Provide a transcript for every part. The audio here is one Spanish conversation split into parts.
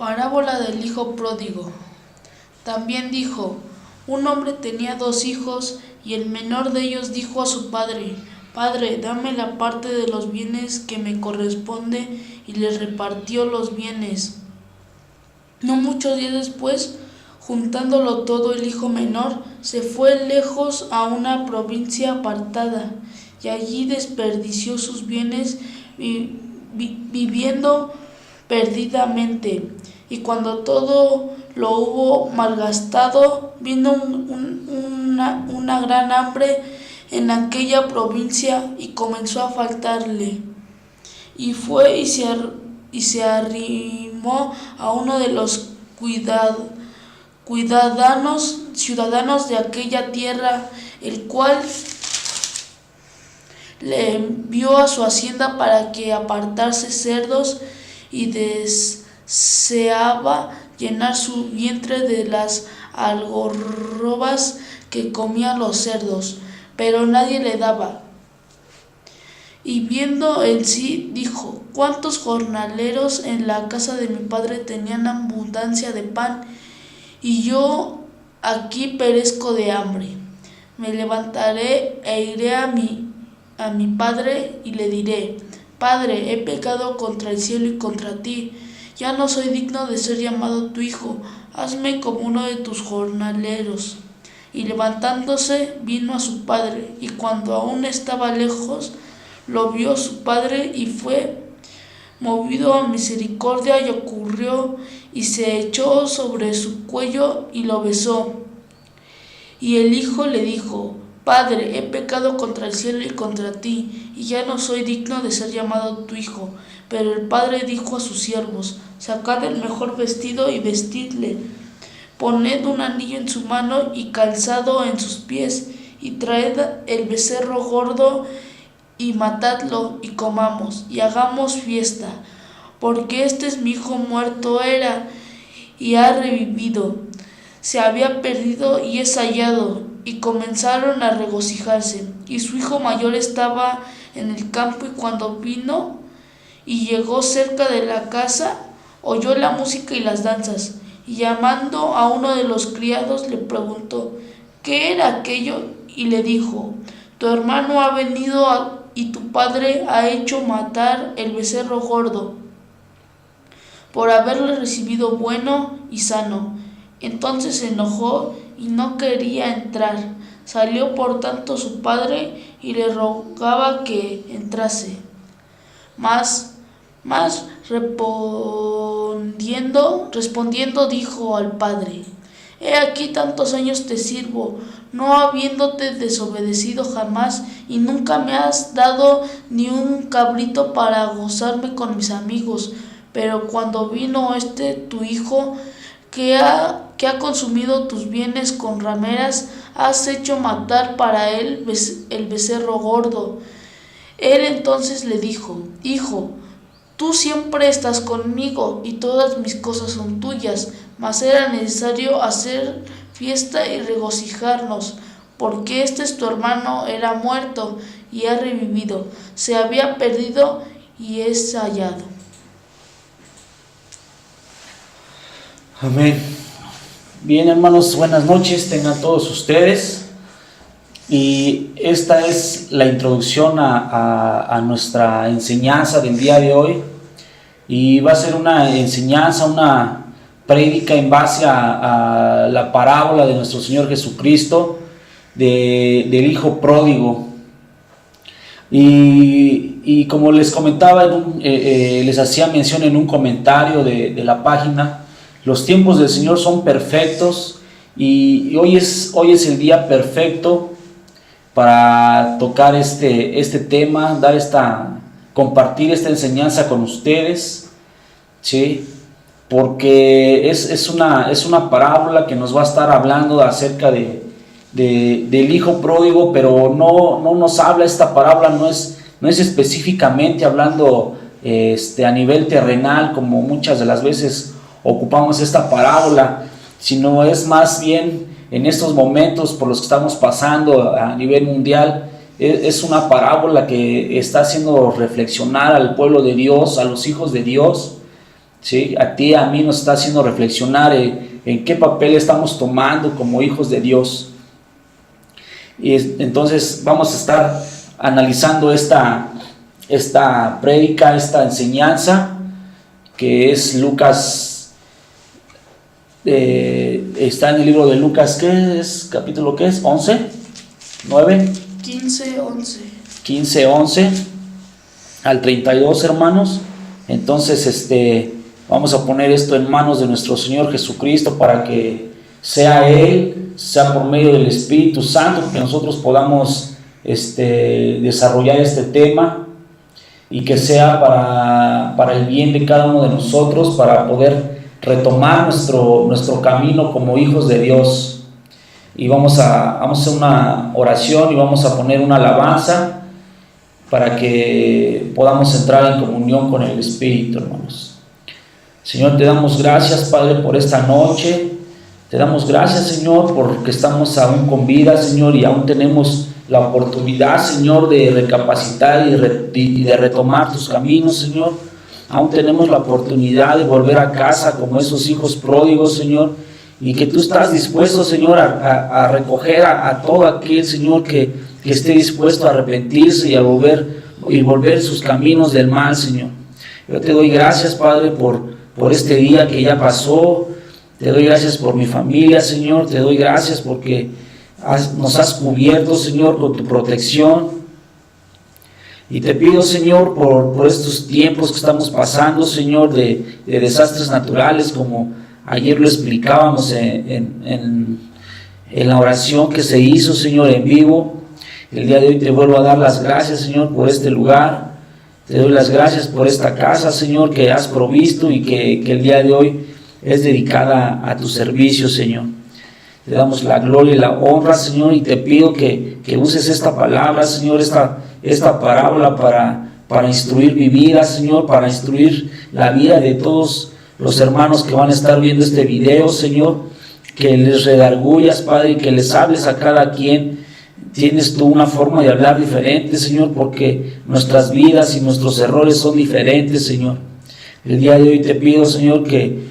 Parábola del hijo pródigo. También dijo: un hombre tenía 2 hijos, y el menor de ellos dijo a su padre: Padre, dame la parte de los bienes que me corresponde, y les repartió los bienes. No muchos días después, juntándolo todo, el hijo menor se fue lejos a una provincia apartada, y allí desperdició sus bienes viviendo perdidamente. Y cuando todo lo hubo malgastado, vino una gran hambre en aquella provincia y comenzó a faltarle. Y fue y se arrimó a uno de los ciudadanos de aquella tierra, el cual le envió a su hacienda para que apartase cerdos, y deseaba llenar su vientre de las algarrobas que comían los cerdos, pero nadie le daba. Y viendo en sí, dijo: ¿cuántos jornaleros en la casa de mi padre tenían abundancia de pan, y yo aquí perezco de hambre? Me levantaré e iré a mi padre y le diré: Padre, he pecado contra el cielo y contra ti, ya no soy digno de ser llamado tu hijo, hazme como uno de tus jornaleros. Y levantándose vino a su padre, y cuando aún estaba lejos, lo vio su padre, y fue movido a misericordia, y ocurrió, y se echó sobre su cuello y lo besó. Y el hijo le dijo: Padre, he pecado contra el cielo y contra ti, y ya no soy digno de ser llamado tu hijo. Pero el padre dijo a sus siervos: Sacad el mejor vestido y vestidle, poned un anillo en su mano y calzado en sus pies, y traed el becerro gordo y matadlo, y comamos, y hagamos fiesta, porque este es mi hijo, muerto era y ha revivido, se había perdido y es hallado. Y comenzaron a regocijarse. Y su hijo mayor estaba en el campo, y cuando vino y llegó cerca de la casa, oyó la música y las danzas, y llamando a uno de los criados le preguntó: ¿qué era aquello? Y le dijo: tu hermano ha venido y tu padre ha hecho matar el becerro gordo, por haberle recibido bueno y sano. Entonces se enojó y no quería entrar. Salió por tanto su padre y le rogaba que entrase. Mas respondiendo dijo al padre: He aquí tantos años te sirvo, no habiéndote desobedecido jamás, y nunca me has dado ni un cabrito para gozarme con mis amigos. Pero cuando vino tu hijo, que ha consumido tus bienes con rameras, has hecho matar para él el becerro gordo. Él entonces le dijo: Hijo, tú siempre estás conmigo, y todas mis cosas son tuyas, mas era necesario hacer fiesta y regocijarnos, porque tu hermano era muerto y ha revivido, se había perdido y es hallado. Amén. Bien, hermanos, buenas noches tengan todos ustedes. Y esta es la introducción a nuestra enseñanza del día de hoy. Y va a ser una enseñanza, una prédica en base a la parábola de nuestro Señor Jesucristo, del Hijo Pródigo. Y como les comentaba, les hacía mención en un comentario de la página, los tiempos del Señor son perfectos, y hoy es el día perfecto para tocar este tema, compartir esta enseñanza con ustedes, ¿sí? Porque es una parábola que nos va a estar hablando acerca del hijo pródigo, pero no nos habla esta parábola, no es específicamente hablando a nivel terrenal, como muchas de las veces ocupamos esta parábola, sino es más bien en estos momentos por los que estamos pasando a nivel mundial. Es una parábola que está haciendo reflexionar al pueblo de Dios, a los hijos de Dios, ¿sí? A ti y a mí nos está haciendo reflexionar en qué papel estamos tomando como hijos de Dios. Y entonces vamos a estar analizando esta prédica, esta enseñanza, que es Lucas, está en el libro de Lucas, ¿qué es? ¿Capítulo qué es? ¿11? ¿9? 15, 11 al 32, hermanos. Entonces vamos a poner esto en manos de nuestro Señor Jesucristo, para que sea Él, sea por medio del Espíritu Santo, que nosotros podamos desarrollar este tema, y que sea para el bien de cada uno de nosotros, para poder retomar nuestro camino como hijos de Dios. Y vamos a hacer una oración y vamos a poner una alabanza para que podamos entrar en comunión con el Espíritu, hermanos. Señor, te damos gracias, Padre, por esta noche. Te damos gracias, Señor, porque estamos aún con vida, Señor, y aún tenemos la oportunidad, Señor, de recapacitar y de retomar tus caminos, Señor. Aún tenemos la oportunidad de volver a casa como esos hijos pródigos, Señor, y que tú estás dispuesto, Señor, a recoger a todo aquel, Señor, que esté dispuesto a arrepentirse y a volver sus caminos del mal, Señor. Yo te doy gracias, Padre, por este día que ya pasó. Te doy gracias por mi familia, Señor. Te doy gracias porque nos has cubierto, Señor, con tu protección. Y te pido, Señor, por estos tiempos que estamos pasando, Señor, de desastres naturales, como ayer lo explicábamos en la oración que se hizo, Señor, en vivo. El día de hoy te vuelvo a dar las gracias, Señor, por este lugar. Te doy las gracias por esta casa, Señor, que has provisto y que el día de hoy es dedicada a tu servicio, Señor. Te damos la gloria y la honra, Señor, y te pido que uses esta palabra, Señor, esta parábola para instruir mi vida, Señor, para instruir la vida de todos los hermanos que van a estar viendo este video, Señor. Que les redargullas, Padre, y que les hables a cada quien. Tienes tú una forma de hablar diferente, Señor, porque nuestras vidas y nuestros errores son diferentes, Señor. El día de hoy te pido, Señor, que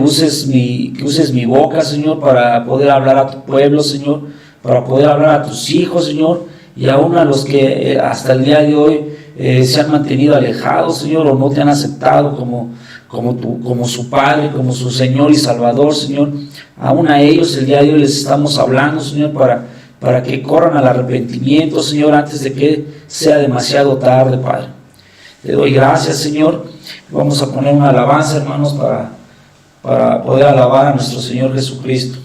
uses mi boca, Señor, para poder hablar a tu pueblo, Señor, para poder hablar a tus hijos, Señor, y aún a los que hasta el día de hoy se han mantenido alejados, Señor, o no te han aceptado como su Padre, como su Señor y Salvador, Señor. Aún a ellos el día de hoy les estamos hablando, Señor, para que corran al arrepentimiento, Señor, antes de que sea demasiado tarde, Padre. Te doy gracias, Señor. Vamos a poner una alabanza, hermanos, para poder alabar a nuestro Señor Jesucristo.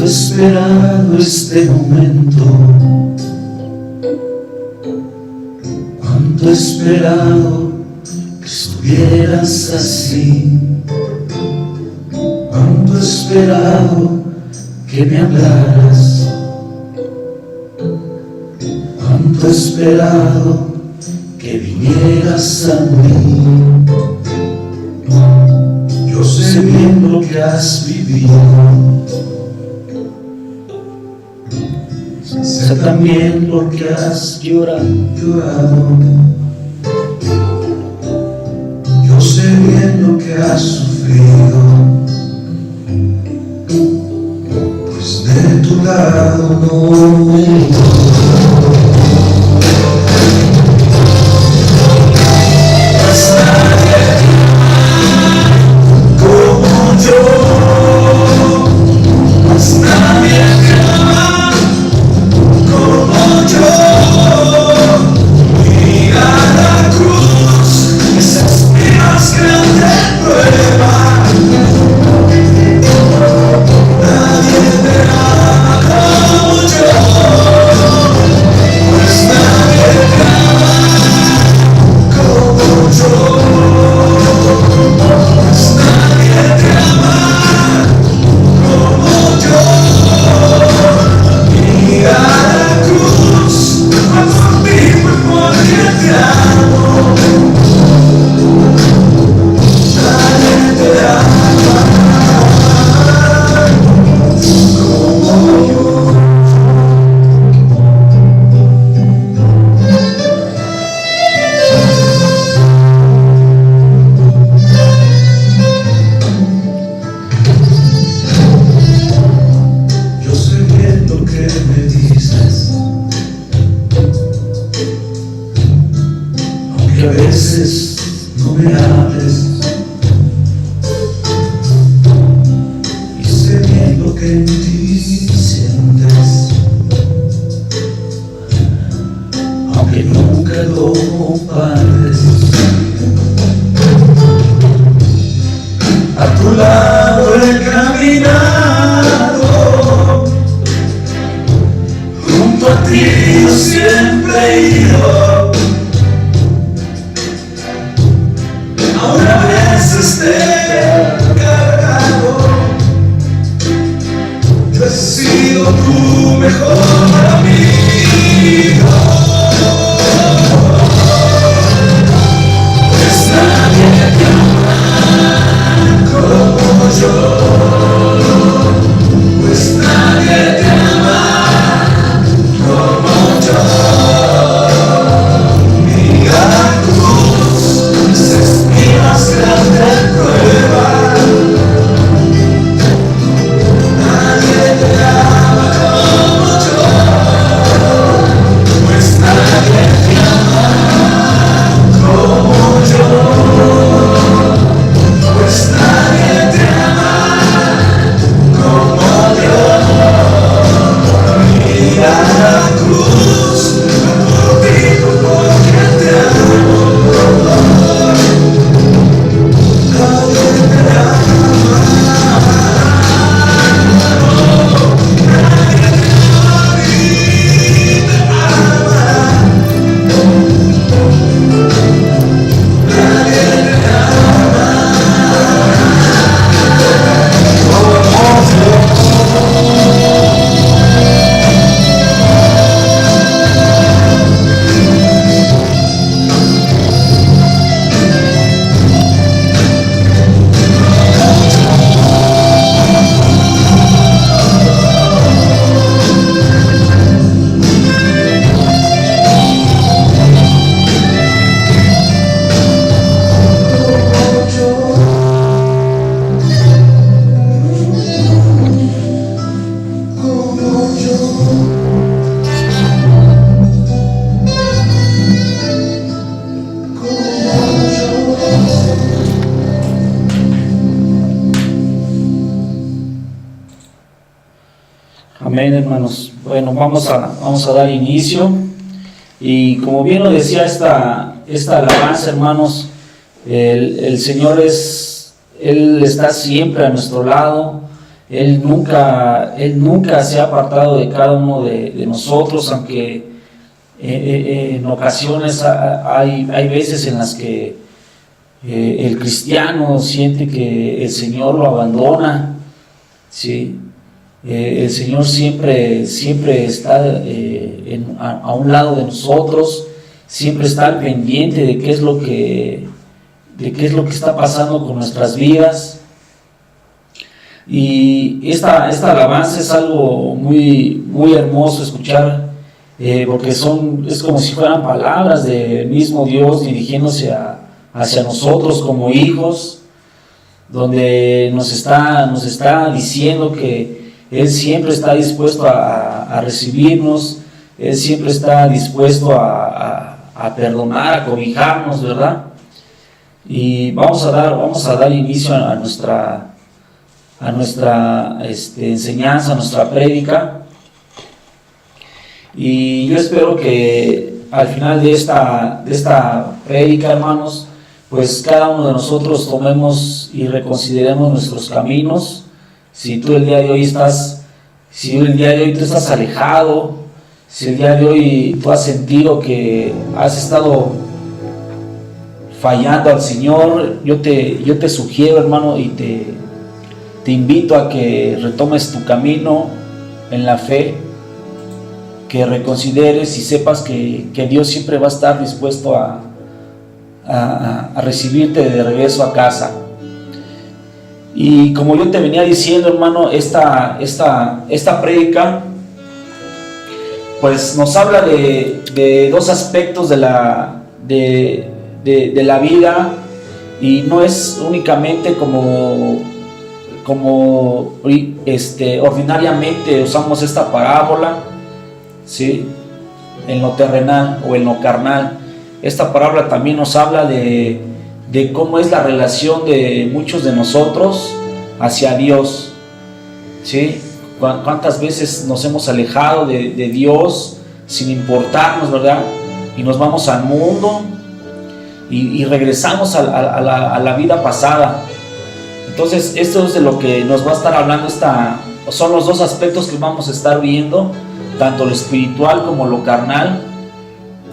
Esperado este momento, cuánto he esperado que estuvieras así, cuánto he esperado que me hablaras, cuánto he esperado que vinieras a mí. Yo sé bien lo que has vivido, sé también lo que has llorado. Yo sé bien lo que has sufrido. pecado no me dio. Pues nadie como yo, pues nadie ama como yo. Mira la cruz, esa es mi más grande prueba. Nadie me ama como yo, pues nadie me ama como yo. Pues nadie te ama como yo. Mira la cruz, por mí fue porque te amo. Nadie te ama como yo. Yo sé bien lo que me dices, aunque a veces no me hables. Y sé bien lo que en ti sientes, aunque nunca lo compartes. A tu lado he caminado, junto a ti yo siempre he ido. Aún a veces te he cargado, yo he sido tu mejor amigo. Pues nadie te ama como yo, pues nadie te ama como yo. Mira la cruz, esa es mi más grande prueba. Nadie te ama como yo, pues nadie te ama como yo. Pues nadie te ama como yo. Mira la cruz, por ti, porque te amo. Nadie te ama, nadie te ama, nadie te Amén, hermanos. Bueno, vamos a dar inicio. Y como bien lo decía esta alabanza, hermanos, el Señor Él está siempre a nuestro lado. Él nunca se ha apartado de cada uno de nosotros, aunque en ocasiones hay veces en las que el cristiano siente que el Señor lo abandona, ¿sí? El Señor siempre está a un lado de nosotros, siempre está al pendiente de qué es lo que está pasando con nuestras vidas. Y esta alabanza es algo muy, muy hermoso escuchar, porque es como si fueran palabras del mismo Dios dirigiéndose hacia nosotros como hijos, donde nos está diciendo que Él siempre está dispuesto a recibirnos, Él siempre está dispuesto a perdonar, a cobijarnos, ¿verdad? Y vamos a dar inicio a nuestra enseñanza, a nuestra prédica. Y yo espero que al final de esta prédica, hermanos, pues cada uno de nosotros tomemos y reconsideremos nuestros caminos. Si el día de hoy tú estás alejado, si el día de hoy tú has sentido que has estado fallando al Señor, yo te sugiero, hermano, y te invito a que retomes tu camino en la fe, que reconsideres y sepas que Dios siempre va a estar dispuesto a recibirte de regreso a casa. Y como yo te venía diciendo, hermano, esta prédica pues nos habla de dos aspectos de la vida, y no es únicamente como ordinariamente usamos esta parábola, ¿sí?, en lo terrenal o en lo carnal. Esta parábola también nos habla de cómo es la relación de muchos de nosotros hacia Dios, ¿sí? Cuántas veces nos hemos alejado de Dios sin importarnos, ¿verdad? Y nos vamos al mundo y regresamos a la vida pasada. Entonces, esto es de lo que nos va a estar hablando son los dos aspectos que vamos a estar viendo, tanto lo espiritual como lo carnal,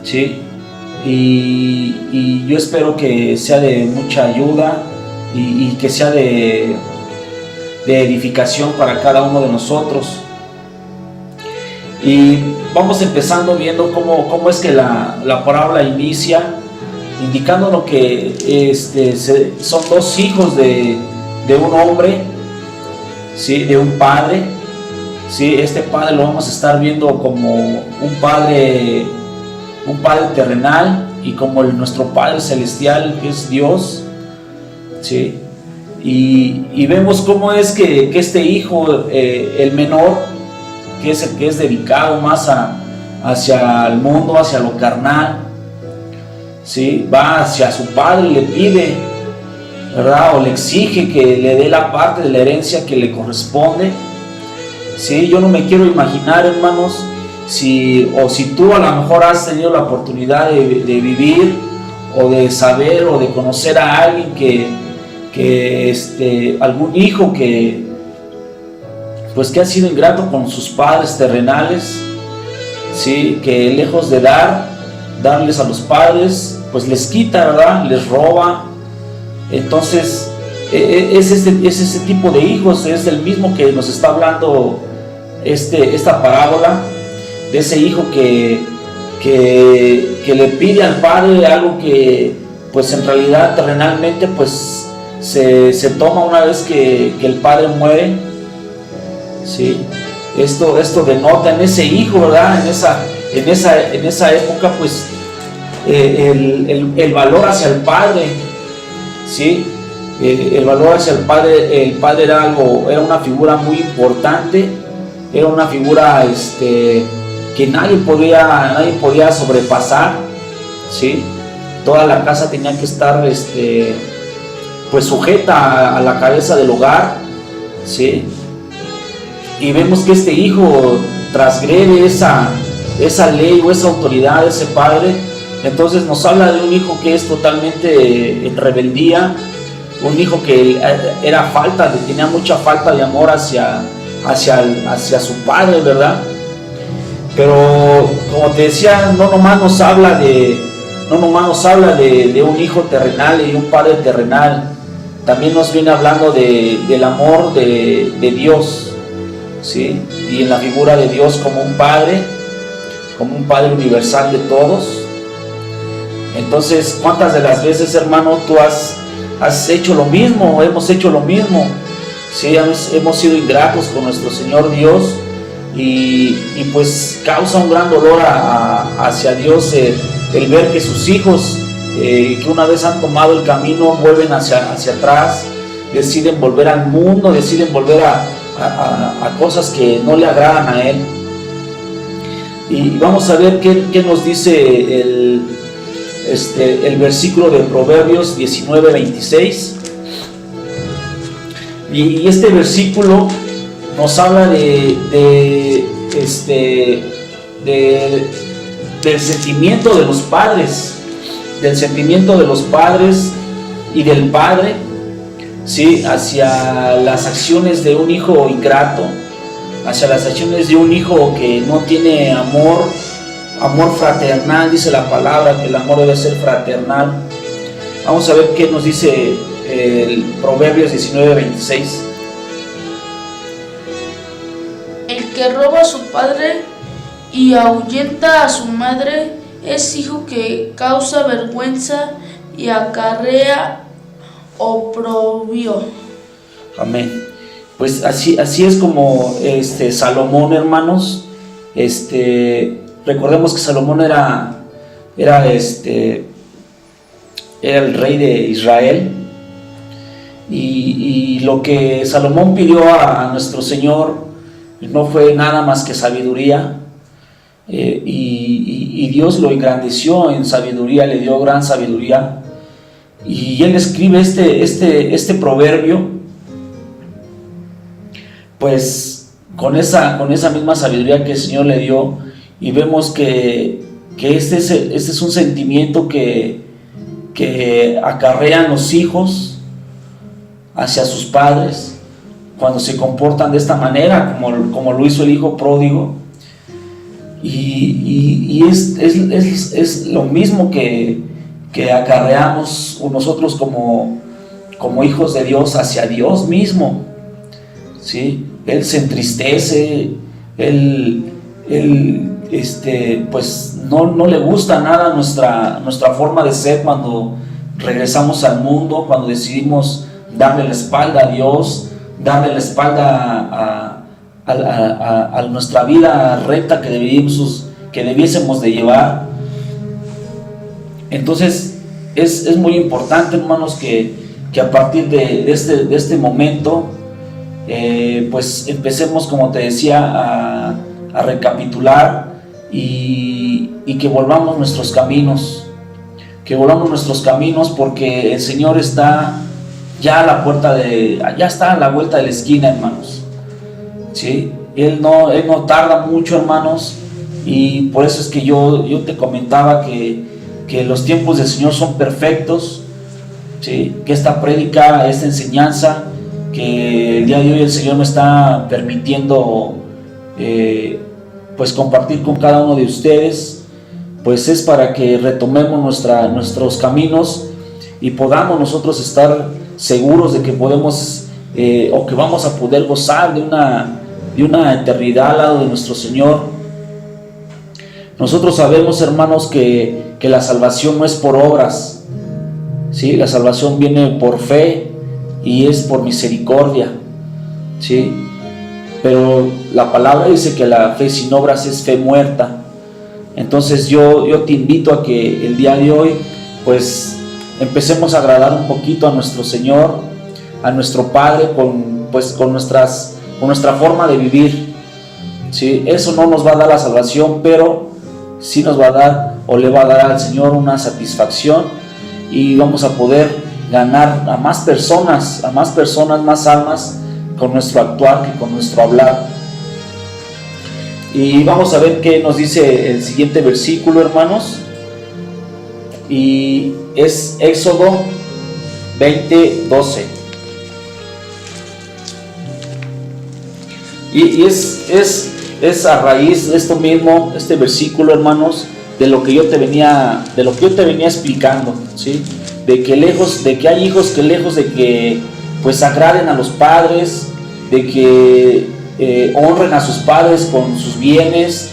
¿sí? Y yo espero que sea de mucha ayuda y que sea de edificación para cada uno de nosotros. Y vamos empezando viendo cómo es que la parábola inicia, indicándonos que son dos hijos de un hombre, ¿sí?, de un padre, ¿sí? Este padre lo vamos a estar viendo como un padre terrenal, y como nuestro Padre Celestial, que es Dios, ¿sí? Y vemos cómo es que este hijo, el menor, que es el que es dedicado más hacia el mundo, hacia lo carnal, ¿sí?, va hacia su padre y le pide, ¿verdad?, o le exige que le dé la parte de la herencia que le corresponde, ¿sí? Yo no me quiero imaginar, hermanos, si tú a lo mejor has tenido la oportunidad de vivir o de saber o de conocer a alguien algún hijo que ha sido ingrato con sus padres terrenales, ¿sí?, que lejos de darles a los padres, pues les quita, ¿verdad?, les roba. Entonces es ese tipo de hijos, es el mismo que nos está hablando esta parábola, de ese hijo que le pide al padre algo que pues en realidad terrenalmente pues se toma una vez que el padre muere, ¿sí? Esto denota en ese hijo, ¿verdad?, en esa época pues el valor hacia el padre, ¿sí? El valor hacia el padre era una figura muy importante, era una figura que nadie podía sobrepasar, ¿sí? Toda la casa tenía que estar pues sujeta a la cabeza del hogar, ¿sí? Y vemos que este hijo transgrede esa ley o esa autoridad de ese padre. Entonces nos habla de un hijo que es totalmente en rebeldía, un hijo que tenía mucha falta de amor hacia su padre, ¿verdad? Pero como te decía, no nomás nos habla de un hijo terrenal y un padre terrenal, también nos viene hablando del amor de Dios, ¿sí? Y en la figura de Dios como un padre universal de todos. Entonces, ¿cuántas de las veces, hermano, tú has hecho lo mismo, hemos hecho lo mismo? Sí, hemos sido ingratos con nuestro Señor Dios, y pues causa un gran dolor hacia Dios el ver que sus hijos, que una vez han tomado el camino, vuelven hacia atrás, deciden volver al mundo, deciden volver a cosas que no le agradan a Él. Y vamos a ver qué nos dice el versículo de Proverbios 19:26. Y este versículo nos habla del sentimiento de los padres, y del padre, ¿sí?, hacia las acciones de un hijo ingrato, hacia las acciones de un hijo que no tiene amor fraternal. Dice la palabra que el amor debe ser fraternal. Vamos a ver qué nos dice el Proverbios 19:26. El que roba a su padre y ahuyenta a su madre es hijo que causa vergüenza y acarrea oprobio. Amén. Pues así es como Salomón, hermanos. Recordemos que Salomón era el rey de Israel, y lo que Salomón pidió a nuestro Señor no fue nada más que sabiduría, y Dios lo engrandeció en sabiduría, le dio gran sabiduría, y él escribe este proverbio, pues con esa misma sabiduría que el Señor le dio. Y vemos que este es un sentimiento que acarrean los hijos hacia sus padres cuando se comportan de esta manera, como lo hizo el hijo pródigo. Y es lo mismo que acarreamos nosotros como hijos de Dios hacia Dios mismo, ¿sí? Él se entristece, pues no le gusta nada nuestra forma de ser cuando regresamos al mundo, cuando decidimos darle la espalda a Dios, darle la espalda a nuestra vida recta que debiésemos de llevar. Entonces es muy importante, hermanos, que a partir de este momento, pues empecemos, como te decía, a recapitular y que volvamos nuestros caminos, porque el Señor está ya a la puerta ya está a la vuelta de la esquina, hermanos, ¿sí? Él no tarda mucho, hermanos, y por eso es que yo te comentaba que los tiempos del Señor son perfectos, ¿sí? Que esta prédica, esta enseñanza que el día de hoy el Señor me está permitiendo pues compartir con cada uno de ustedes, pues es para que retomemos nuestros caminos y podamos nosotros estar seguros de que podemos o que vamos a poder gozar de una eternidad al lado de nuestro Señor. Nosotros sabemos, hermanos, que la salvación no es por obras, ¿sí? La salvación viene por fe y es por misericordia, ¿sí? Pero la palabra dice que la fe sin obras es fe muerta. Entonces yo te invito a que el día de hoy pues empecemos a agradar un poquito a nuestro Señor, a nuestro Padre, con nuestra forma de vivir, ¿sí? Eso no nos va a dar la salvación, pero sí nos va a dar, o le va a dar al Señor, una satisfacción, y vamos a poder ganar a más personas, más almas, con nuestro actuar que con nuestro hablar. Y vamos a ver qué nos dice el siguiente versículo, hermanos, y es Éxodo 20:12. Y es a raíz de esto mismo, este versículo, hermanos, de lo que yo te venía explicando, ¿sí? De que hay hijos que lejos de que pues agraden a los padres, de que honren a sus padres con sus bienes,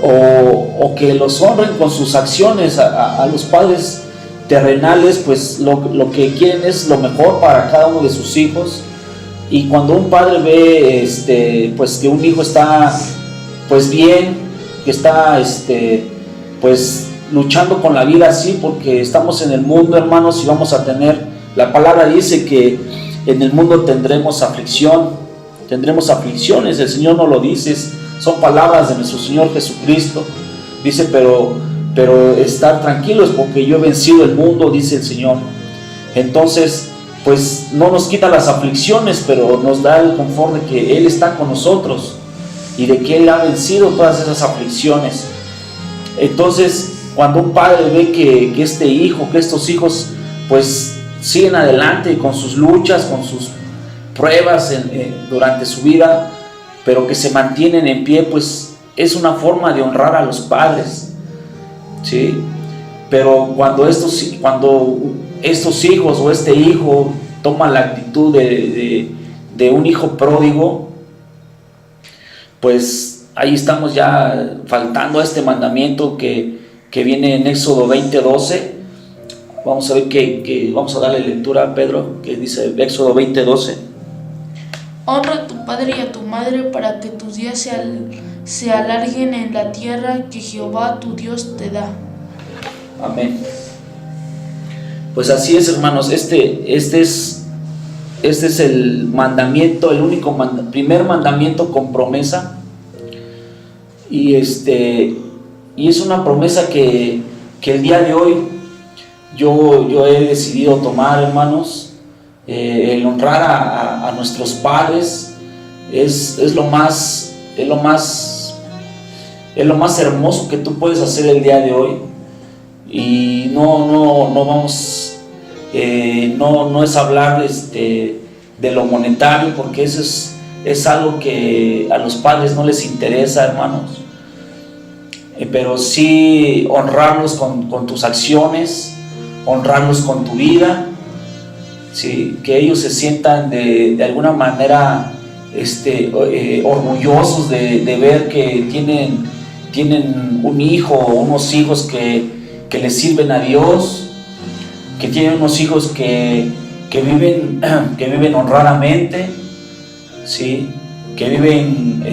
o que los honren con sus acciones a los padres terrenales, pues lo que quieren es lo mejor para cada uno de sus hijos. Y cuando un padre ve pues que un hijo está pues bien, que está pues luchando con la vida, así, porque estamos en el mundo, hermanos, y vamos a tener, la palabra dice que en el mundo tendremos aflicción, tendremos aflicciones. El Señor nos lo dice, son palabras de nuestro Señor Jesucristo. Dice, pero estar tranquilos porque yo he vencido el mundo, dice el Señor. Entonces, pues no nos quita las aflicciones, pero nos da el confort de que Él está con nosotros y de que Él ha vencido todas esas aflicciones. Entonces, cuando un padre ve que este hijo, que estos hijos, pues siguen adelante con sus luchas, con sus pruebas durante su vida, pero que se mantienen en pie, pues es una forma de honrar a los padres, ¿sí? Pero cuando estos hijos o este hijo toma la actitud de un hijo pródigo, pues ahí estamos ya faltando a este mandamiento que viene en Éxodo 20:12. Vamos a ver vamos a darle lectura a Pedro, que dice Éxodo 20:12. Honra a tu padre y a tu madre para que tus días se alarguen en la tierra que Jehová tu Dios te da. Amén. Pues así es, hermanos. Este es el mandamiento, el único primer mandamiento con promesa. Y es una promesa que el día de hoy yo he decidido tomar, hermanos. El honrar a nuestros padres es lo más hermoso que tú puedes hacer el día de hoy. Y no vamos, no es hablar de lo monetario, porque eso es algo que a los padres no les interesa, hermanos. Pero sí honrarlos con tus acciones, honrarlos con tu vida, ¿sí? Que ellos se sientan de alguna manera orgullosos de ver que tienen un hijo o unos hijos que les sirven a Dios, que tienen unos hijos que viven honradamente, ¿sí? Que viven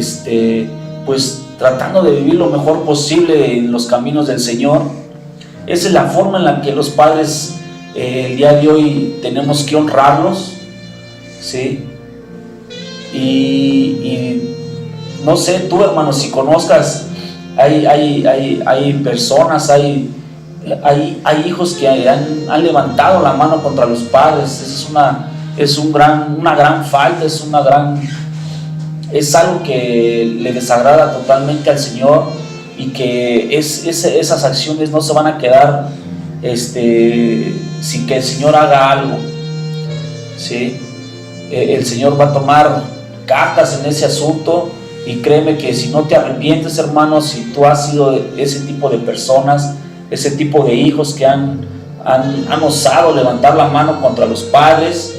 pues tratando de vivir lo mejor posible en los caminos del Señor. Esa es la forma en la que los padres el día de hoy tenemos que honrarlos, ¿sí? Y no sé, tú, hermano, si conozcas, hay personas, hay hijos que han levantado la mano contra los padres. Es una gran falta, es algo que le desagrada totalmente al Señor, y que esas acciones no se van a quedar sin que el Señor haga algo, ¿sí? El Señor va a tomar cartas en ese asunto, y créeme que si no te arrepientes, hermano, si tú has sido ese tipo de personas, ese tipo de hijos que han osado levantar la mano contra los padres,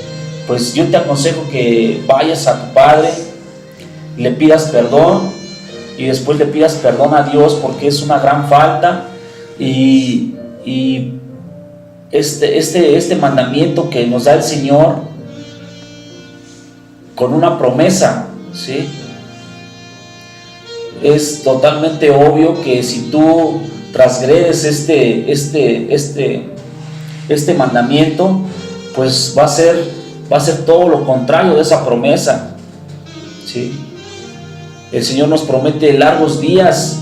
pues yo te aconsejo que vayas a tu padre, le pidas perdón, y después le pidas perdón a Dios, porque es una gran falta. Y este mandamiento que nos da el Señor con una promesa, ¿sí? Es totalmente obvio que si tú transgredes este mandamiento, pues va a ser todo lo contrario de esa promesa, ¿sí? El Señor nos promete largos días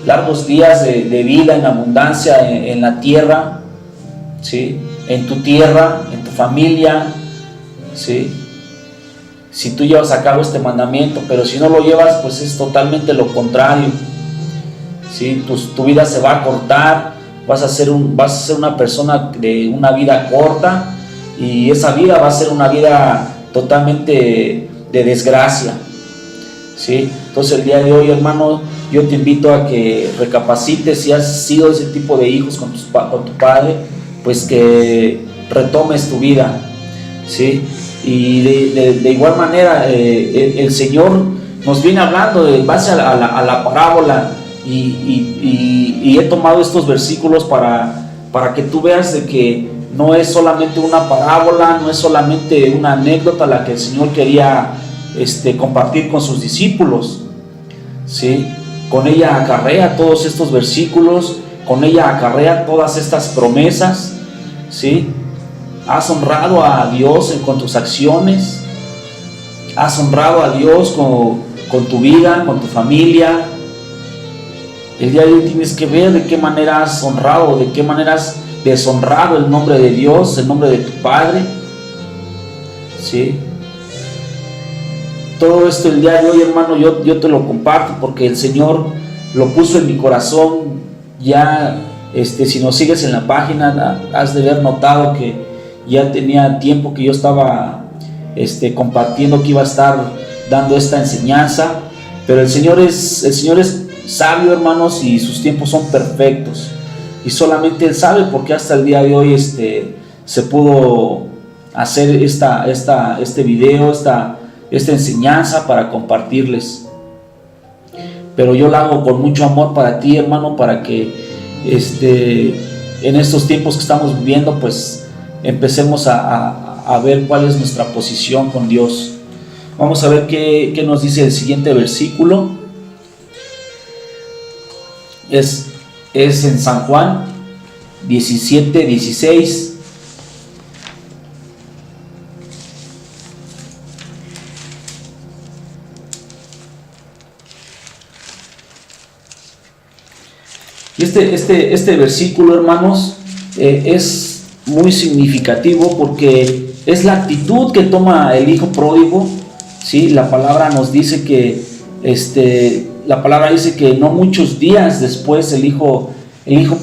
de vida en abundancia en la tierra, ¿sí? En tu tierra, en tu familia, ¿sí? Si tú llevas a cabo este mandamiento, pero si no lo llevas, pues es totalmente lo contrario, ¿sí? Tu vida se va a cortar, vas a ser una persona de una vida corta, y esa vida va a ser una vida totalmente de desgracia, ¿sí? Entonces el día de hoy, hermano, yo te invito a que recapacites si has sido ese tipo de hijos con tu padre, pues que retomes tu vida, ¿sí? Y de igual manera el Señor nos viene hablando en base a la parábola, y he tomado estos versículos para que tú veas de que no es solamente una parábola, no es solamente una anécdota la que el Señor quería compartir con sus discípulos, ¿sí? Con ella acarrea todos estos versículos, con ella acarrea todas estas promesas, ¿sí? Has honrado a Dios con tus acciones, has honrado a Dios con tu vida, con tu familia. El día de hoy tienes que ver de qué manera has honrado, de qué manera has deshonrado el nombre de Dios, el nombre de tu Padre. ¿Sí? Todo esto el día de hoy, hermano, yo te lo comparto porque el Señor lo puso en mi corazón. Ya, si nos sigues en la página, has de haber notado que ya tenía tiempo que yo estaba compartiendo que iba a estar dando esta enseñanza, pero el Señor es sabio, hermanos, y sus tiempos son perfectos, y solamente Él sabe, porque hasta el día de hoy se pudo hacer este video, esta enseñanza para compartirles. Pero yo la hago con mucho amor para ti, hermano, para que en estos tiempos que estamos viviendo, pues empecemos a ver cuál es nuestra posición con Dios. Vamos a ver qué nos dice el siguiente versículo. Es en San Juan 17:16. Y este versículo, hermanos, es muy significativo porque es la actitud que toma el hijo pródigo. ¿Sí? La palabra nos dice que la palabra dice que no muchos días después el hijo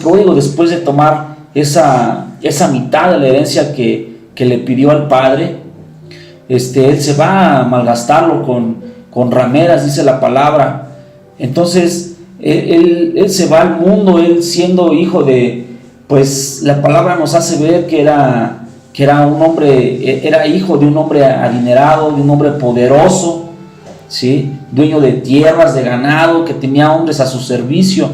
pródigo, después de tomar esa mitad de la herencia que le pidió al padre, él se va a malgastarlo con rameras, dice la palabra. Entonces él se va al mundo, él siendo hijo pues la palabra nos hace ver que era un hombre, era hijo de un hombre adinerado, de un hombre poderoso, ¿sí? Dueño de tierras, de ganado, que tenía hombres a su servicio,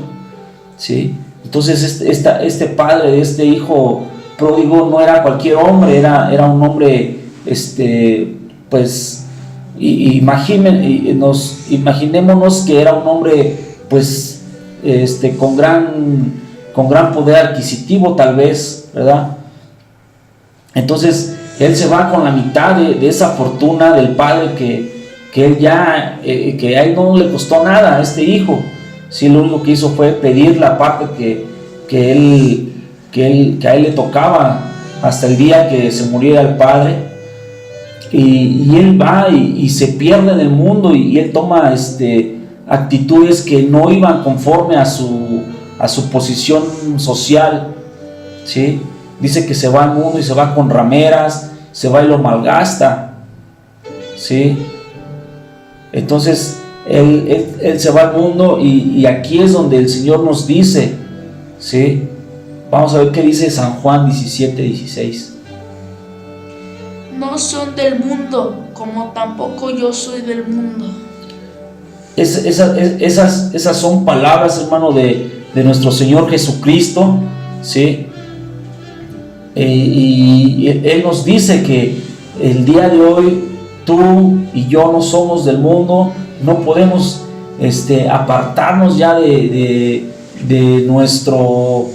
¿sí? Entonces este padre de este hijo pródigo no era cualquier hombre, era un hombre, pues, imaginémonos que era un hombre, pues, con gran poder adquisitivo, tal vez, ¿verdad? Entonces él se va con la mitad de esa fortuna del padre que él ya, que a él no le costó nada a este hijo. Sí, lo único que hizo fue pedir la parte que a él le tocaba hasta el día que se muriera el padre. Y él va y se pierde en el mundo, y él toma actitudes que no iban conforme a su posición social, ¿sí? Dice que se va al mundo y se va con rameras, se va y lo malgasta, ¿sí? Entonces él se va al mundo, y aquí es donde el Señor nos dice, ¿sí? Vamos a ver qué dice San Juan 17:16. No son del mundo, como tampoco yo soy del mundo. Esas son palabras, hermano, de nuestro Señor Jesucristo, ¿sí? Y Él nos dice que el día de hoy tú y yo no somos del mundo, no podemos apartarnos ya de nuestro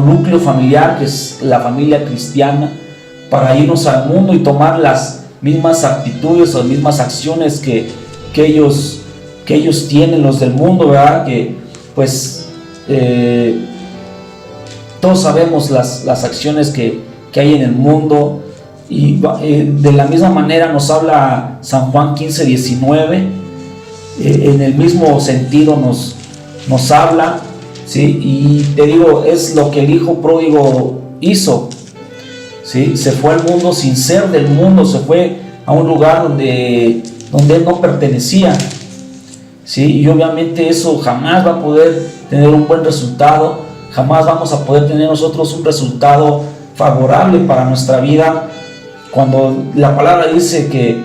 núcleo familiar, que es la familia cristiana, para irnos al mundo y tomar las mismas actitudes o las mismas acciones que ellos tienen, los del mundo, ¿verdad? Que pues todos sabemos las acciones que hay en el mundo, y de la misma manera nos habla San Juan 15:19, en el mismo sentido nos habla, ¿sí? Y te digo, es lo que el hijo pródigo hizo, ¿sí? Se fue al mundo sin ser del mundo, se fue a un lugar donde él no pertenecía, ¿sí? Y obviamente eso jamás va a poder tener un buen resultado, jamás vamos a poder tener nosotros un resultado favorable para nuestra vida, cuando la palabra dice que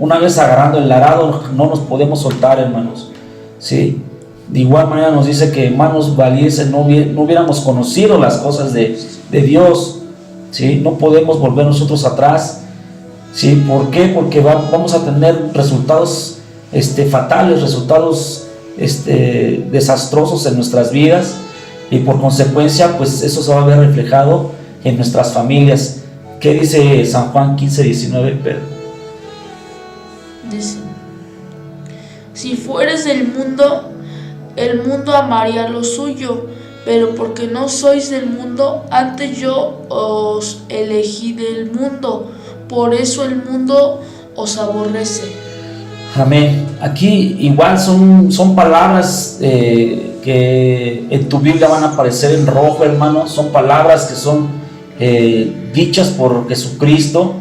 una vez agarrando el arado no nos podemos soltar, hermanos, ¿sí? De igual manera nos dice que hermanos valientes no hubiéramos conocido las cosas de Dios, ¿sí? No podemos volver nosotros atrás, ¿sí? ¿Por qué? Porque vamos a tener resultados fatales, resultados desastrosos en nuestras vidas, y por consecuencia pues eso se va a ver reflejado en nuestras familias. ¿Qué dice San Juan 15:19, Pedro? Dice: si fueres del mundo, el mundo amaría lo suyo, pero porque no sois del mundo, antes yo os elegí del mundo, por eso el mundo os aborrece. Amén. Aquí igual son palabras que en tu Biblia van a aparecer en rojo, hermano. Son palabras que son dichas por Jesucristo,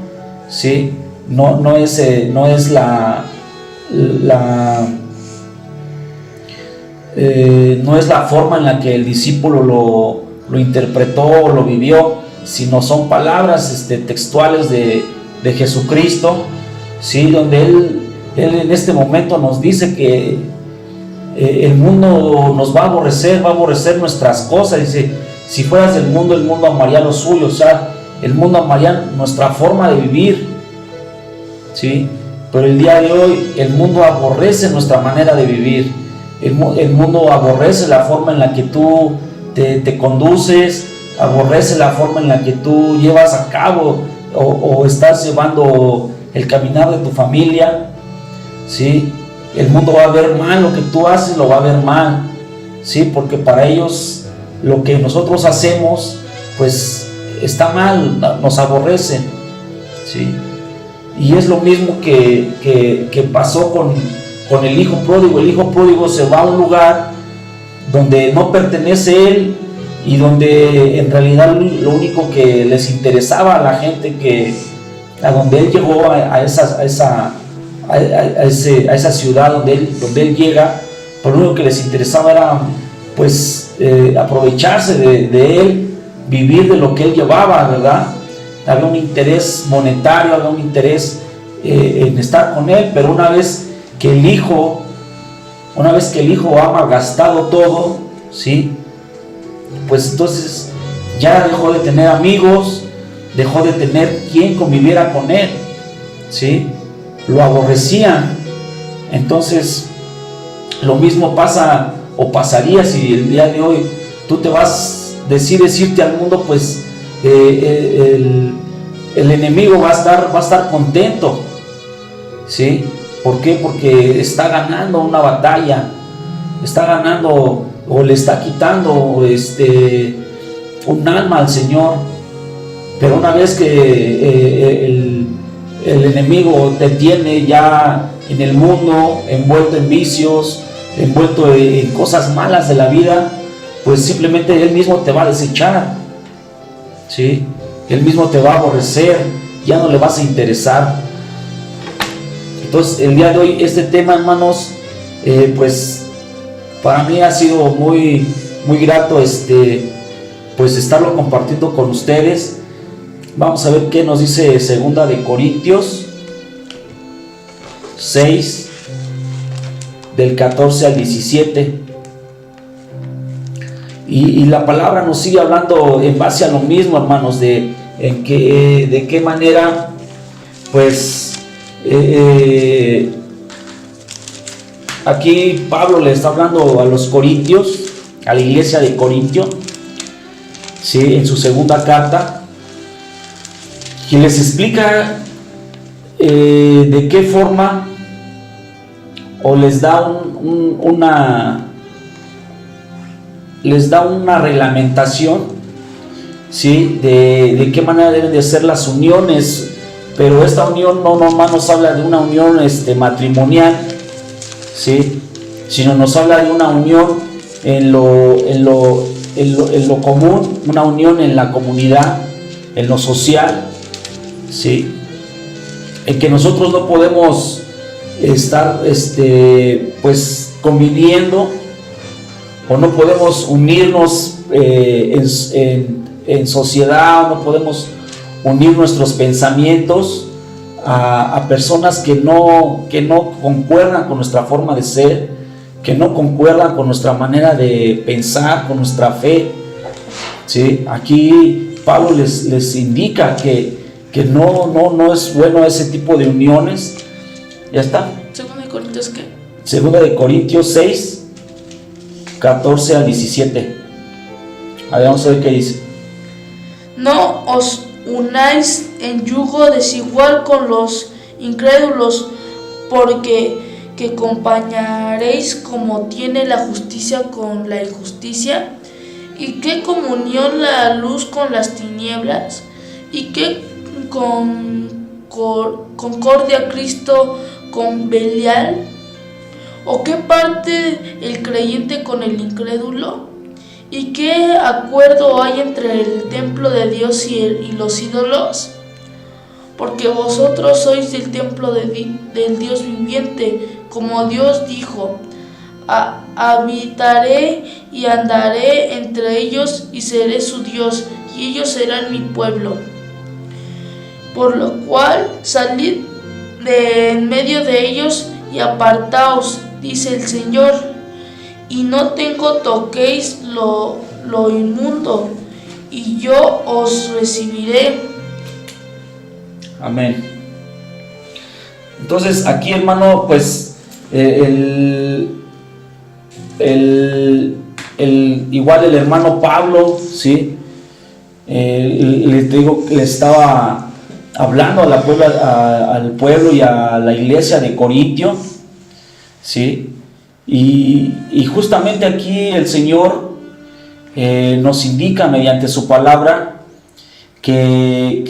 ¿sí? No es la no es la forma en la que el discípulo lo interpretó o lo vivió, sino son palabras textuales de Jesucristo, ¿sí? Donde él en este momento nos dice que el mundo nos va a aborrecer nuestras cosas. Dice: si fueras del mundo, el mundo amaría lo suyo. O sea, el mundo amaría nuestra forma de vivir, ¿sí? Pero el día de hoy el mundo aborrece nuestra manera de vivir. El mundo aborrece la forma en la que tú te conduces, aborrece la forma en la que tú llevas a cabo o estás llevando el caminar de tu familia, ¿sí? El mundo va a ver mal lo que tú haces, lo va a ver mal, ¿sí? Porque para ellos lo que nosotros hacemos pues está mal, nos aborrecen, ¿sí? Y es lo mismo que pasó con el hijo pródigo. El hijo pródigo se va a un lugar donde no pertenece él y donde en realidad lo único que les interesaba a la gente a donde él llegó, a esa ciudad donde él llega, por lo único que les interesaba era pues aprovecharse de él, vivir de lo que él llevaba, ¿verdad? Había un interés monetario, había un interés en estar con él, pero una vez que el hijo ha malgastado todo, ¿sí? Pues entonces ya dejó de tener amigos, dejó de tener quien conviviera con él, ¿sí? Lo aborrecían. Entonces lo mismo pasa o pasaría si el día de hoy tú decides irte al mundo, pues el enemigo va a estar contento, ¿sí? ¿Por qué? Porque está ganando una batalla, está ganando o le está quitando un alma al Señor. Pero una vez que el enemigo te tiene ya en el mundo, envuelto en vicios, envuelto en cosas malas de la vida, pues simplemente él mismo te va a desechar, ¿sí? Él mismo te va a aborrecer, ya no le vas a interesar. Entonces el día de hoy este tema, hermanos, pues para mí ha sido muy, muy grato pues estarlo compartiendo con ustedes. Vamos a ver qué nos dice 2 de Corintios 6 del 14 al 17. Y la palabra nos sigue hablando en base a lo mismo, hermanos, de qué manera pues aquí Pablo le está hablando a los corintios, a la iglesia de Corintio, ¿sí? En su segunda carta, y les explica de qué forma, o les da una reglamentación, ¿sí? De qué manera deben de ser las uniones. Pero esta unión no nomás nos habla de una unión matrimonial, ¿sí? Sino nos habla de una unión en lo común, una unión en la comunidad, en lo social, ¿sí? En que nosotros no podemos estar pues conviviendo, o no podemos unirnos en sociedad, no podemos unir nuestros pensamientos a personas que no concuerdan con nuestra forma de ser, que no concuerdan con nuestra manera de pensar, con nuestra fe, ¿sí? Aquí Pablo les indica que no es bueno ese tipo de uniones. Ya está. ¿Segunda de Corintios qué? 2 de Corintios 6, 14 al 17. A ver, vamos a ver qué dice. No os unáis en yugo desigual con los incrédulos, porque que compañaréis como tiene la justicia con la injusticia, y qué comunión la luz con las tinieblas, y qué concordia Cristo con Belial, o qué parte el creyente con el incrédulo, y qué acuerdo hay entre el templo de Dios y los ídolos, porque vosotros sois el templo del Dios viviente, como Dios dijo: habitaré y andaré entre ellos y seré su Dios, y ellos serán mi pueblo. Por lo cual salid de en medio de ellos y apartaos, dice el Señor, y no toquéis lo inmundo, y yo os recibiré. Amén. Entonces aquí, hermano, pues igual el hermano Pablo, ¿sí? Le estaba hablando al pueblo y a la iglesia de Corintio, ¿sí? Y justamente aquí el Señor nos indica mediante su palabra que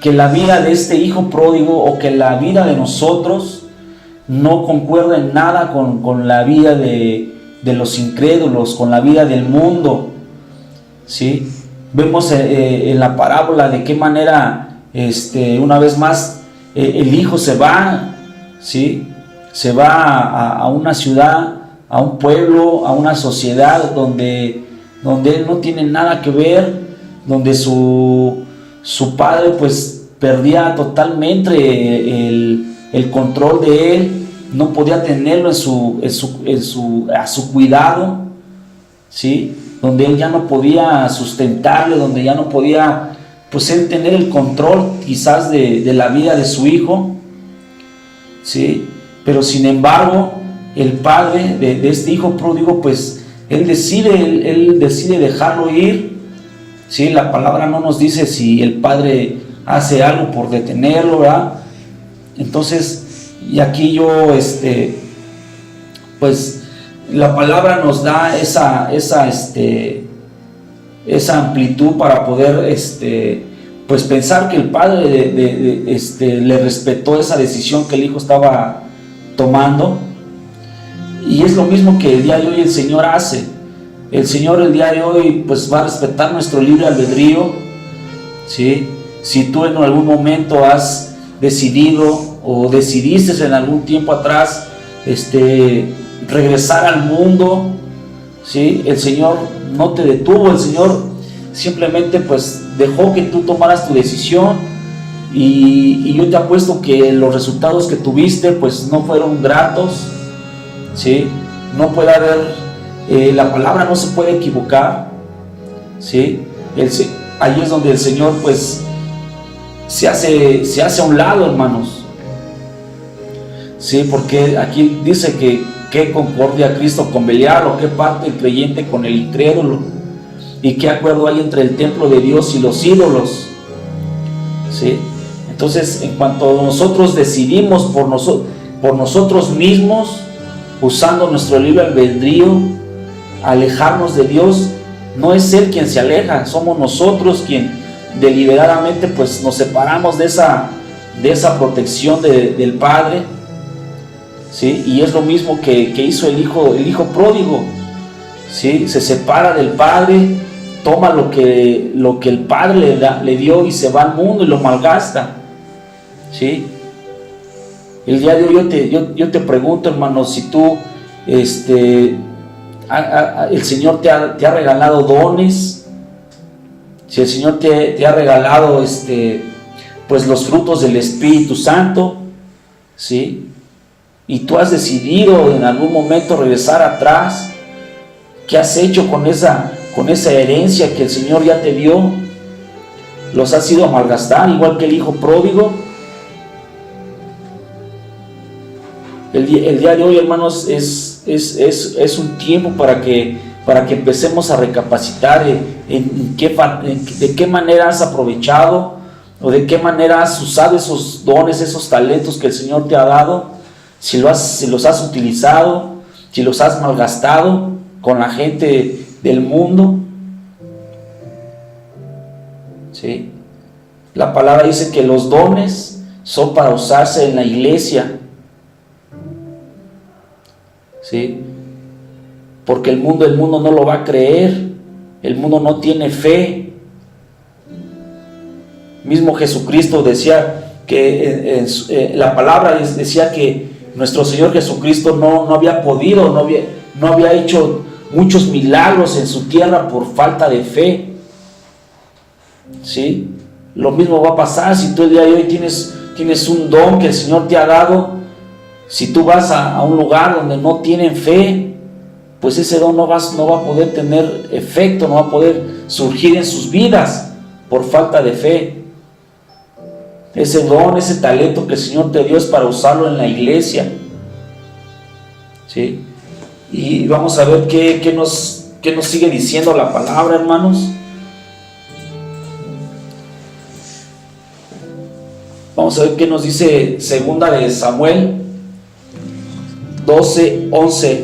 la vida de este hijo pródigo, o que la vida de nosotros no concuerda en nada con la vida de los incrédulos, con la vida del mundo, ¿sí? Vemos en la parábola de qué manera una vez más el hijo se va, ¿sí? Se va a una ciudad, a un pueblo, a una sociedad donde él no tiene nada que ver, donde su padre pues perdía totalmente el control de él, no podía tenerlo a su cuidado, ¿sí? Donde él ya no podía sustentarle, donde ya no podía pues él tener el control quizás de la vida de su hijo, ¿sí? Pero sin embargo el padre de este hijo pródigo, pues él decide dejarlo ir, ¿sí? La palabra no nos dice si el padre hace algo por detenerlo, ¿verdad? Entonces, y aquí yo, pues la palabra nos da esa amplitud para poder, pues pensar que el padre le respetó esa decisión que el hijo estaba tomando. Y es lo mismo que el día de hoy el Señor hace. El Señor el día de hoy pues va a respetar nuestro libre albedrío, ¿sí? Si tú en algún momento has decidido o decidiste en algún tiempo atrás regresar al mundo, ¿sí? El Señor no te detuvo, el Señor simplemente pues dejó que tú tomaras tu decisión, y yo te apuesto que los resultados que tuviste pues no fueron gratos, ¿sí? No puede haber, la palabra no se puede equivocar, ¿sí? Ahí es donde el Señor pues se hace a un lado, hermanos, ¿sí? Porque aquí dice que qué concordia Cristo con Belial, o qué parte el creyente con el incrédulo, y qué acuerdo hay entre el templo de Dios y los ídolos, ¿sí? Entonces, en cuanto nosotros decidimos por nosotros mismos, usando nuestro libre albedrío, alejarnos de Dios, no es Él quien se aleja, somos nosotros quien deliberadamente pues nos separamos de esa protección del Padre, ¿sí? Y es lo mismo que hizo el hijo pródigo, ¿sí? Se separa del Padre, toma lo que el Padre le dio y se va al mundo y lo malgasta, ¿sí? El día de hoy yo te pregunto, hermano, si tú el Señor te ha regalado dones, si el Señor te ha regalado pues los frutos del Espíritu Santo, ¿sí? Y tú has decidido en algún momento regresar atrás, ¿qué has hecho con esa herencia que el Señor ya te dio? ¿Los has ido a malgastar igual que el hijo pródigo? El día de hoy, hermanos, es un tiempo para que empecemos a recapacitar de qué manera has aprovechado o de qué manera has usado esos dones, esos talentos que el Señor te ha dado, si los has utilizado, si los has malgastado con la gente del mundo. ¿Sí? La palabra dice que los dones son para usarse en la iglesia. ¿Sí? Porque el mundo no lo va a creer, el mundo no tiene fe. Mismo Jesucristo decía que la palabra decía que nuestro Señor Jesucristo no había podido, no había hecho muchos milagros en su tierra por falta de fe. ¿Sí? Lo mismo va a pasar si tú el día de hoy tienes un don que el Señor te ha dado. Si tú vas a un lugar donde no tienen fe, pues ese don no va a poder tener efecto, no va a poder surgir en sus vidas por falta de fe. Ese don, ese talento que el Señor te dio es para usarlo en la iglesia. ¿Sí? Y vamos a ver qué nos sigue diciendo la palabra, hermanos. Vamos a ver qué nos dice segunda de Samuel 12:11.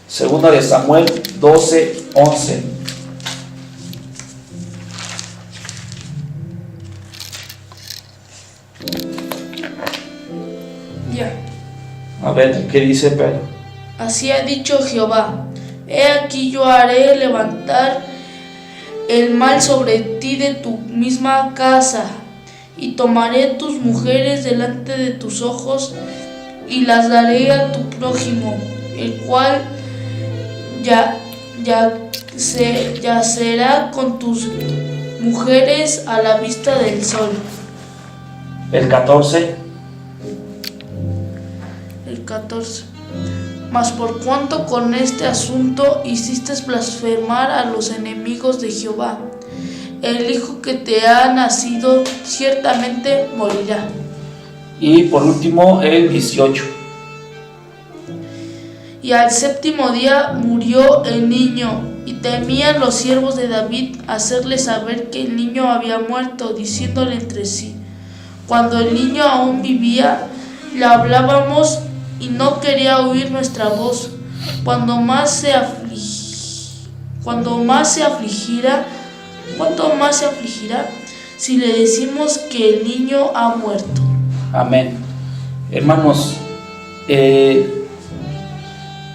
Segunda de Samuel 12:11. Ya. A ver, ¿qué dice Pedro? Así ha dicho Jehová: he aquí yo haré levantar el mal sobre ti de tu misma casa, y tomaré tus mujeres delante de tus ojos, y las daré a tu prójimo, el cual yacerá con tus mujeres a la vista del sol. El 14. El 14. Mas por cuanto con este asunto hiciste blasfemar a los enemigos de Jehová, el hijo que te ha nacido ciertamente morirá. Y por último el 18. Y al séptimo día murió el niño, y temían los siervos de David hacerle saber que el niño había muerto, diciéndole entre sí: cuando el niño aún vivía, le hablábamos y no quería oír nuestra voz. Cuanto más se afligirá si le decimos que el niño ha muerto. Amén. Hermanos,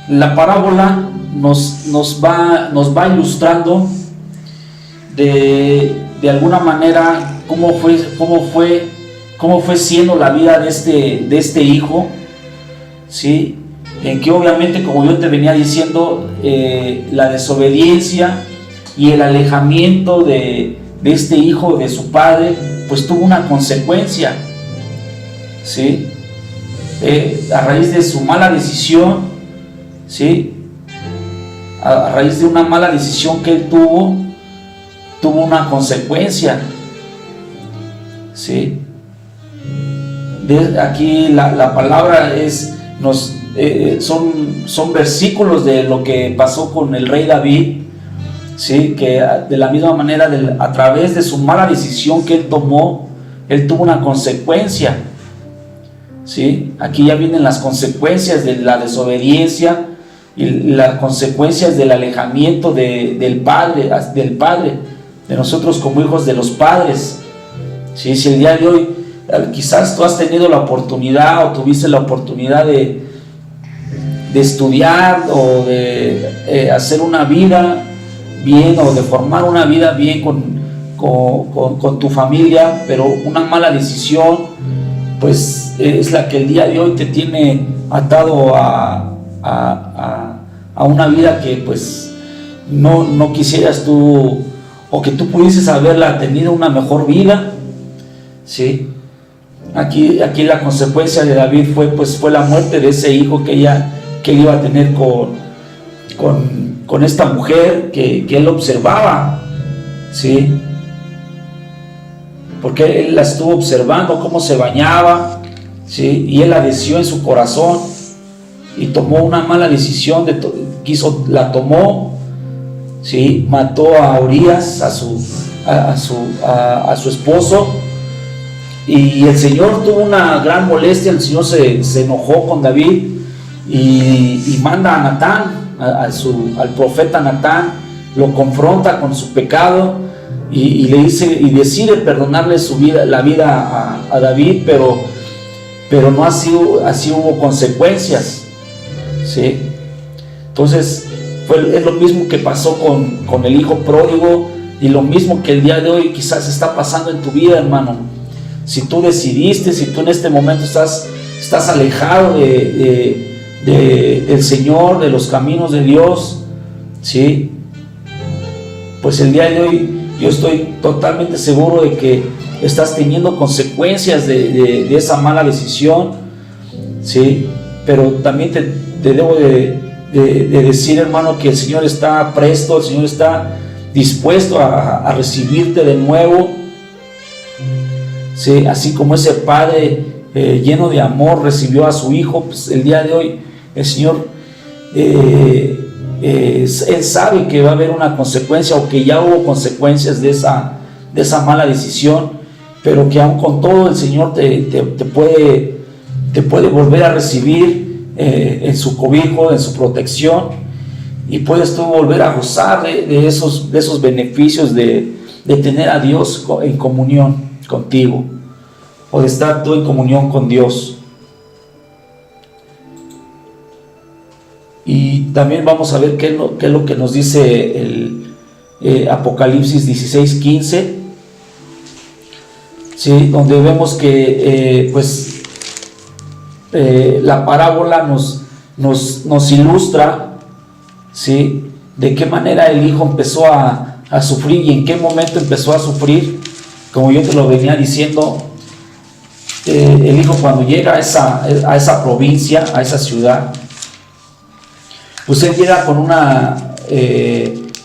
la parábola nos va ilustrando de alguna manera cómo fue siendo la vida de este hijo, ¿sí? En que obviamente, como yo te venía diciendo, la desobediencia y el alejamiento de este hijo de su padre, pues tuvo una consecuencia, ¿sí? A raíz de su mala decisión, ¿sí? A raíz de una mala decisión que él tuvo una consecuencia, ¿sí? Aquí la palabra son versículos de lo que pasó con el rey David, ¿sí? Que de la misma manera, a través de su mala decisión que él tomó, él tuvo una consecuencia, ¿sí? Aquí ya vienen las consecuencias de la desobediencia y las consecuencias del alejamiento del padre, de nosotros como hijos de los padres, ¿sí? Si el día de hoy quizás tú has tenido la oportunidad o tuviste la oportunidad de estudiar o de hacer una vida bien o de formar una vida bien con tu familia, pero una mala decisión pues es la que el día de hoy te tiene atado a una vida que pues no quisieras tú, o que tú pudieses haberla tenido una mejor vida, ¿sí? Aquí la consecuencia de David fue la muerte de ese hijo que él iba a tener con esta mujer que él observaba, ¿sí? Porque él la estuvo observando cómo se bañaba, ¿sí? Y él la deseó en su corazón y tomó una mala decisión, la tomó, ¿sí? Mató a Urías, a su esposo, y el Señor tuvo una gran molestia. El Señor se enojó con David y manda a Natán, al profeta Natán, lo confronta con su pecado y le dice, y decide perdonarle la vida a David, pero no así hubo consecuencias, ¿sí? Entonces es lo mismo que pasó con el hijo pródigo, y lo mismo que el día de hoy quizás está pasando en tu vida, hermano. Si tú decidiste, si tú en este momento estás alejado del Señor, de los caminos de Dios, ¿sí? Pues el día de hoy yo estoy totalmente seguro de que estás teniendo consecuencias de esa mala decisión, ¿sí? Pero también te debo de decir, hermano, que el Señor está presto, el Señor está dispuesto a recibirte de nuevo, ¿sí? Así como ese padre lleno de amor recibió a su hijo, pues el día de hoy el Señor Él sabe que va a haber una consecuencia, o que ya hubo consecuencias de esa mala decisión, pero que aún con todo el Señor te puede volver a recibir en su cobijo, en su protección, y puedes tú volver a gozar de esos beneficios de tener a Dios en comunión contigo, o de estar tú en comunión con Dios. Y también vamos a ver qué es lo que nos dice el Apocalipsis 16:15, ¿sí? Donde vemos que la parábola nos ilustra, ¿sí? De qué manera el hijo empezó a sufrir, y en qué momento empezó a sufrir. Como yo te lo venía diciendo, el hijo cuando llega a esa provincia, a esa ciudad, pues él llega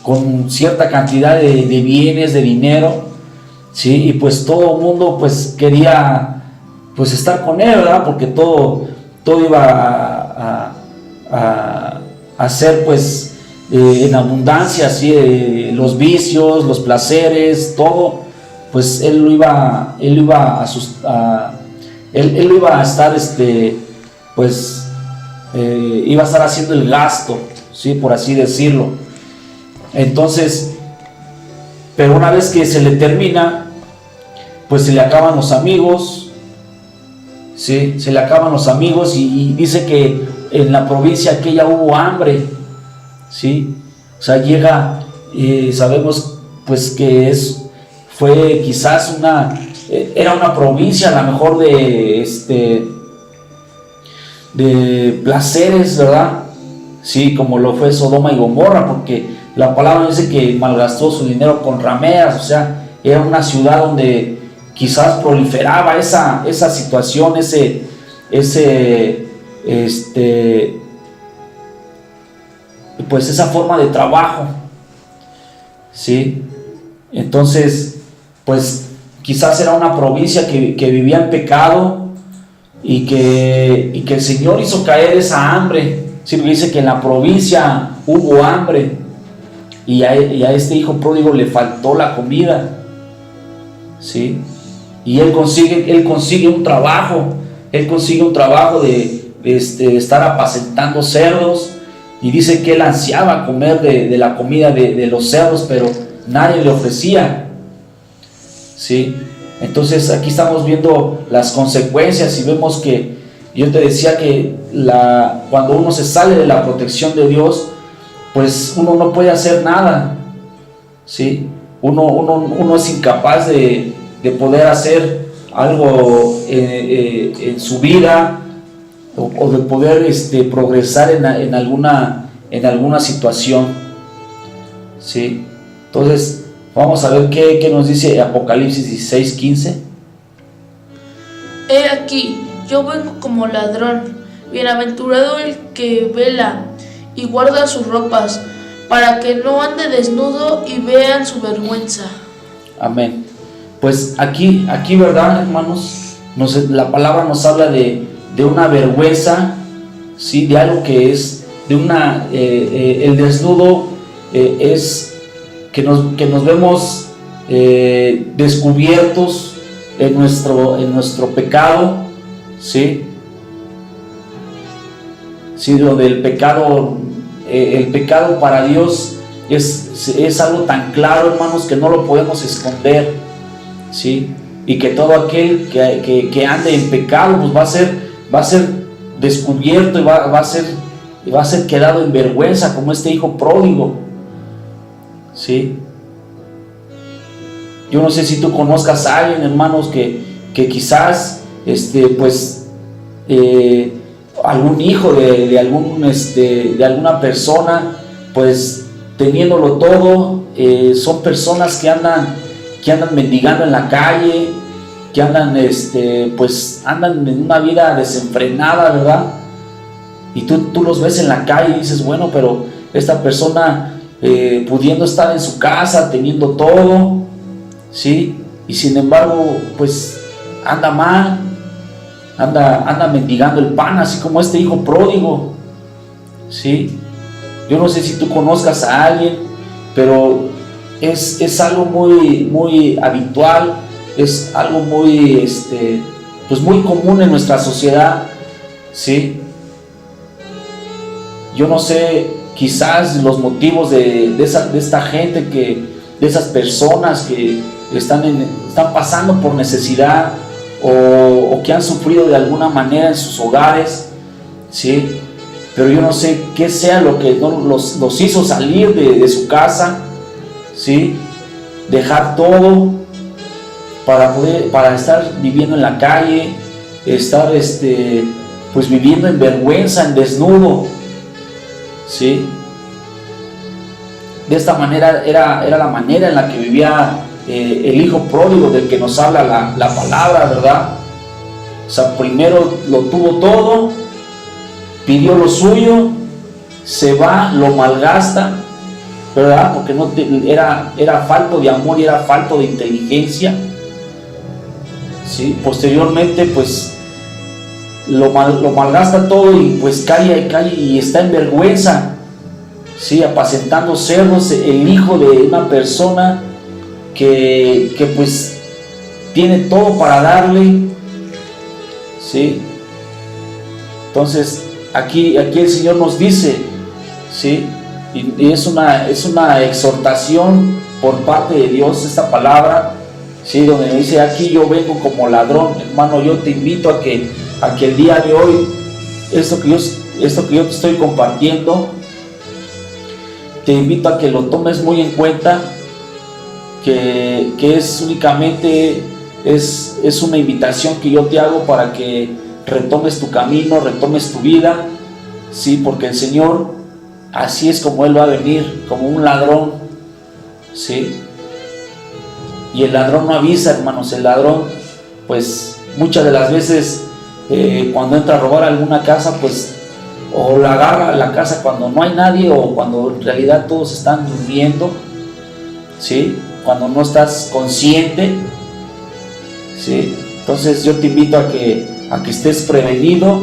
con cierta cantidad de bienes, de dinero, ¿sí? Y pues todo el mundo pues quería pues estar con él, ¿verdad? Porque todo iba a ser pues en abundancia, ¿sí? Los vicios, los placeres, todo, pues él lo iba a estar iba a estar haciendo el gasto, ¿sí? Por así decirlo. Entonces, pero una vez que se le termina, pues se le acaban los amigos, ¿sí? Se le acaban los amigos, y dice que en la provincia aquella hubo hambre, ¿sí? O sea, llega, sabemos pues que fue quizás era una provincia a lo mejor de placeres, ¿verdad? Sí, como lo fue Sodoma y Gomorra, porque la palabra dice que malgastó su dinero con rameras. O sea, era una ciudad donde quizás proliferaba esa situación, pues esa forma de trabajo, ¿sí? Entonces, pues quizás era una provincia que vivía en pecado, y que el Señor hizo caer esa hambre, ¿sí? Porque dice que en la provincia hubo hambre, y a este hijo pródigo le faltó la comida, ¿sí? Y él consigue un trabajo, de estar apacentando cerdos, y dice que él ansiaba comer de la comida de los cerdos, pero nadie le ofrecía, ¿sí? Entonces aquí estamos viendo las consecuencias, y vemos que yo te decía que cuando uno se sale de la protección de Dios, pues uno no puede hacer nada, ¿sí? Uno es incapaz de poder hacer algo en su vida, o de poder progresar en alguna situación, ¿sí? Entonces vamos a ver qué nos dice Apocalipsis 16:15. He aquí, yo vengo como ladrón. Bienaventurado el que vela y guarda sus ropas, para que no ande desnudo y vean su vergüenza. Amén. Pues aquí, ¿verdad, hermanos? La palabra nos habla de una vergüenza, ¿sí? De algo que es, el desnudo es que nos vemos descubiertos en nuestro pecado, ¿sí? Sí, donde el pecado para Dios es algo tan claro, hermanos, que no lo podemos esconder, ¿sí? Y que todo aquel que ande en pecado, pues va a ser descubierto y va a ser quedado en vergüenza, como este hijo pródigo, ¿sí? Yo no sé si tú conozcas a alguien, hermanos, que quizás algún hijo de alguna persona, pues teniéndolo todo, son personas que andan mendigando en la calle, que andan en una vida desenfrenada, ¿verdad? Y tú los ves en la calle y dices, bueno, pero esta persona pudiendo estar en su casa, teniendo todo, ¿sí? Y sin embargo, pues anda mal, anda mendigando el pan, así como este hijo pródigo, ¿sí? Yo no sé si tú conozcas a alguien, pero es algo muy, muy habitual, es algo muy, pues muy común en nuestra sociedad, ¿sí? Yo no sé, quizás los motivos de esta gente, de esas personas que están pasando por necesidad o que han sufrido de alguna manera en sus hogares, ¿sí? Pero yo no sé qué sea lo que los hizo salir de su casa, ¿sí? Dejar todo para estar viviendo en la calle, estar pues viviendo en vergüenza, en desnudo, ¿sí? De esta manera era la manera en la que vivía el hijo pródigo del que nos habla la palabra, ¿verdad? O sea, primero lo tuvo todo, pidió lo suyo, se va, lo malgasta, ¿verdad? Porque era falto de amor y era falto de inteligencia, ¿sí? Posteriormente, pues lo malgasta todo y pues cae y está en vergüenza, ¿sí? Apacentando cerdos, el hijo de una persona que pues tiene todo para darle, ¿sí? Entonces aquí el Señor nos dice, ¿sí? Y es una exhortación por parte de Dios esta palabra, ¿sí? Donde dice, aquí yo vengo como ladrón. Hermano, yo te invito a que el día de hoy, esto que yo te estoy compartiendo, te invito a que lo tomes muy en cuenta, que es únicamente es una invitación que yo te hago para que retomes tu camino, retomes tu vida, ¿sí? Porque el Señor, así es como Él va a venir, como un ladrón, ¿sí? Y el ladrón no avisa, hermanos. El ladrón, pues muchas de las veces cuando entra a robar alguna casa, pues o la agarra la casa cuando no hay nadie o cuando en realidad todos están durmiendo, ¿sí? Cuando no estás consciente, ¿sí? Entonces yo te invito a que estés prevenido,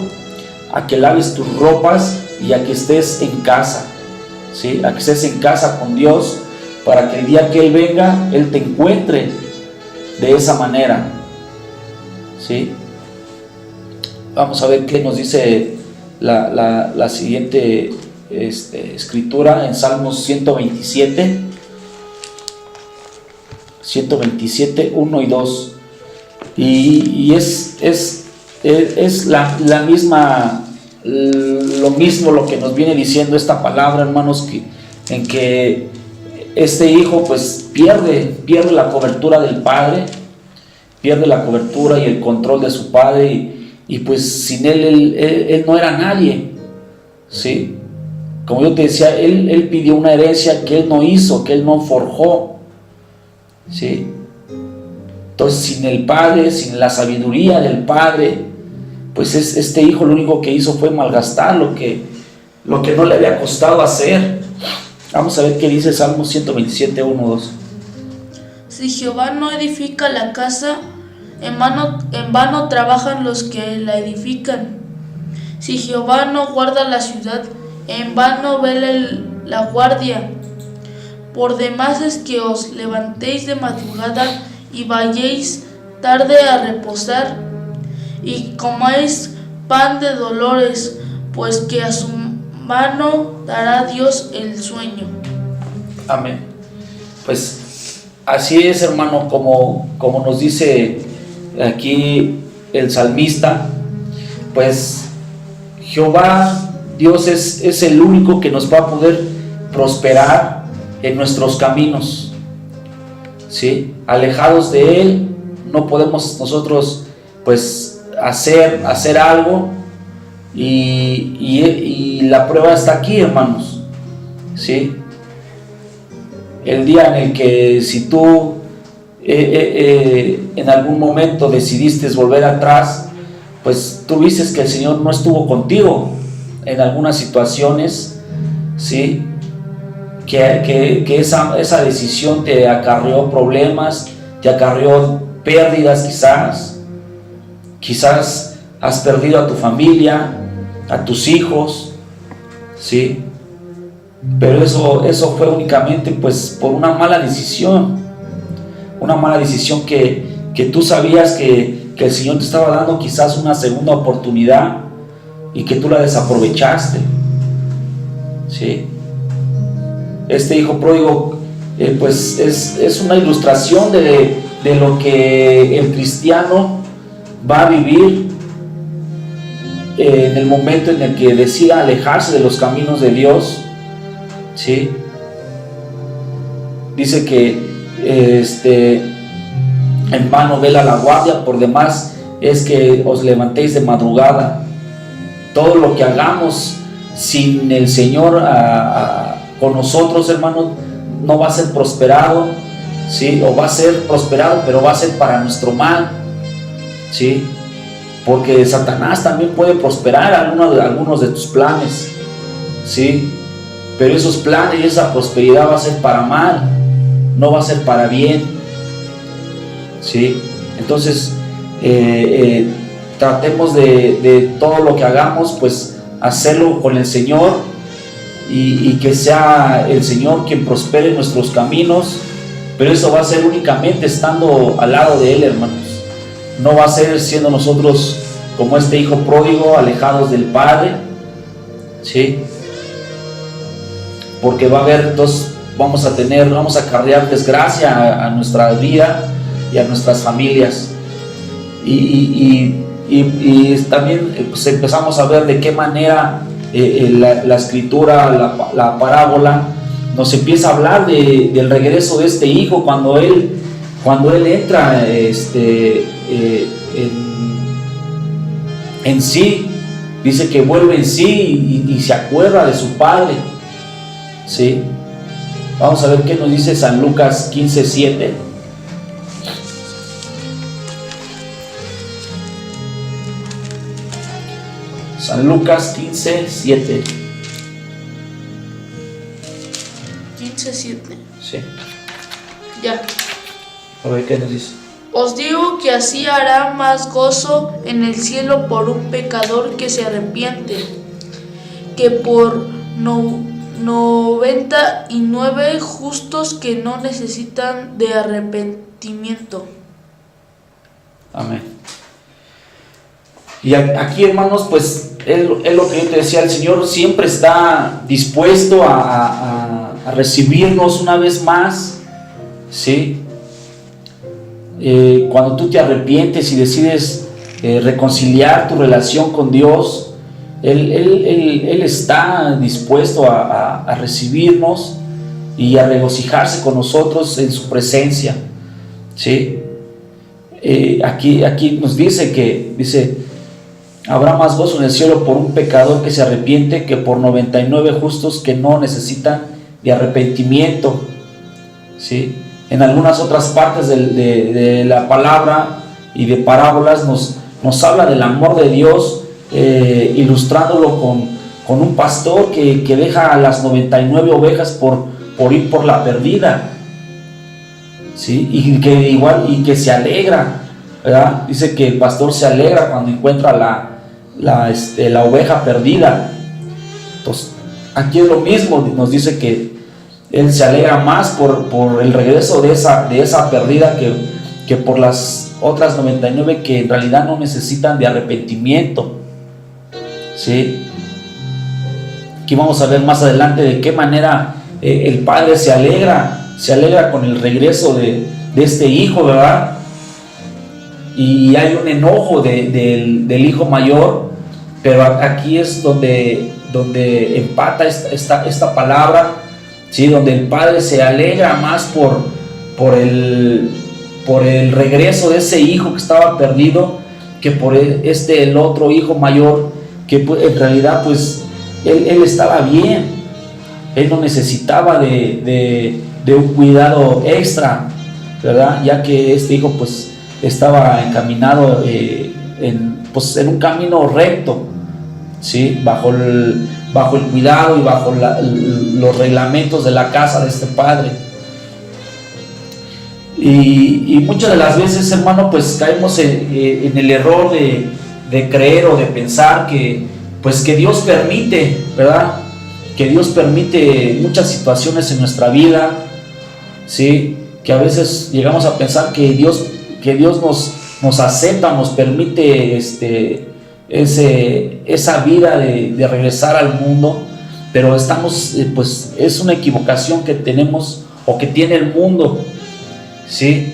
a que laves tus ropas y a que estés en casa, ¿sí? A que estés en casa con Dios, para que el día que Él venga, Él te encuentre de esa manera, ¿sí? Vamos a ver qué nos dice la siguiente escritura en Salmos 127, 1, y 2. Y es la misma, lo mismo lo que nos viene diciendo esta palabra, hermanos, en que este hijo pues pierde la cobertura del padre, pierde la cobertura y el control de su padre, y pues sin él no era nadie, ¿sí? Como yo te decía, él pidió una herencia que él no hizo, que él no forjó, ¿sí? Entonces, sin el padre, sin la sabiduría del padre, pues este hijo lo único que hizo fue malgastar lo que no le había costado hacer. Vamos a ver qué dice Salmo 127, 1, 2. Si Jehová no edifica la casa, en vano trabajan los que la edifican. Si Jehová no guarda la ciudad, en vano vela la guardia. Por demás es que os levantéis de madrugada y vayáis tarde a reposar, y comáis pan de dolores, pues que a su mano dará Dios el sueño. Amén. Pues así es, hermano, como nos dice aquí el salmista, pues Jehová Dios es el único que nos va a poder prosperar en nuestros caminos, ¿sí? Alejados de Él no podemos nosotros pues hacer algo, y la prueba está aquí, hermanos, ¿sí? El día en el que si tú en algún momento decidiste volver atrás, pues tú viste que el Señor no estuvo contigo en algunas situaciones, ¿sí? Que esa decisión te acarreó problemas, te acarreó pérdidas, quizás has perdido a tu familia, a tus hijos, ¿sí? Pero eso fue únicamente pues por una mala decisión que tú sabías que el Señor te estaba dando quizás una segunda oportunidad y que tú la desaprovechaste, ¿sí? Este hijo pródigo pues es una ilustración de lo que el cristiano va a vivir en el momento en el que decida alejarse de los caminos de Dios, ¿sí? Dice que en vano vela la guardia, por demás es que os levantéis de madrugada. Todo lo que hagamos sin el Señor con nosotros, hermano, no va a ser prosperado, ¿sí? O va a ser prosperado, pero va a ser para nuestro mal, ¿sí? Porque Satanás también puede prosperar algunos de tus planes, ¿sí? Pero esos planes y esa prosperidad va a ser para mal, no va a ser para bien, ¿sí? Entonces tratemos de todo lo que hagamos, pues hacerlo con el Señor, y que sea el Señor quien prospere nuestros caminos, pero eso va a ser únicamente estando al lado de Él, hermanos. No va a ser siendo nosotros como este hijo pródigo, alejados del Padre, ¿sí? Porque va a haber, entonces vamos a acarrear desgracia a nuestra vida y a nuestras familias, y también pues empezamos a ver de qué manera la escritura, la parábola nos empieza a hablar del regreso de este hijo cuando él entra en sí. Dice que vuelve en sí y se acuerda de su padre, ¿sí? Vamos a ver qué nos dice San Lucas 15:7. San Lucas 15:7. 15:7. Sí. Ya. A ver qué nos dice. Os digo que así hará más gozo en el cielo por un pecador que se arrepiente, que por 99 justos que no necesitan de arrepentimiento. Amén. Y aquí, hermanos, pues es lo que yo te decía, el Señor siempre está dispuesto a recibirnos una vez más, ¿sí? Cuando tú te arrepientes y decides reconciliar tu relación con Dios, Él está dispuesto a recibirnos y a regocijarse con nosotros en su presencia, ¿sí? Aquí nos dice, habrá más gozo en el cielo por un pecador que se arrepiente que por 99 justos que no necesitan de arrepentimiento, ¿sí? En algunas otras partes de la palabra y de parábolas nos habla del amor de Dios, ilustrándolo con un pastor que deja a las 99 ovejas por ir por la perdida, ¿sí? Y que se alegra, ¿verdad? Dice que el pastor se alegra cuando encuentra la oveja perdida. Entonces aquí es lo mismo, nos dice que él se alegra más por el regreso de esa perdida que por las otras 99 que en realidad no necesitan de arrepentimiento. ¿Sí? Aquí vamos a ver más adelante de qué manera el padre se alegra con el regreso de este hijo, ¿verdad? Y hay un enojo del hijo mayor, pero aquí es donde empata esta palabra, ¿sí? Donde el padre se alegra más por el regreso de ese hijo que estaba perdido, que por el otro hijo mayor, que en realidad pues él estaba bien, él no necesitaba de un cuidado extra, ¿verdad? Ya que este hijo pues estaba encaminado en un camino recto, ¿sí? Bajo el cuidado y bajo los reglamentos de la casa de este padre. Y muchas de las veces, hermano, pues caemos en el error de creer o de pensar que Dios permite, ¿verdad? Que Dios permite muchas situaciones en nuestra vida, ¿sí? Que a veces llegamos a pensar que Dios nos acepta, nos permite esa vida de regresar al mundo, pero es una equivocación que tenemos o que tiene el mundo, ¿sí?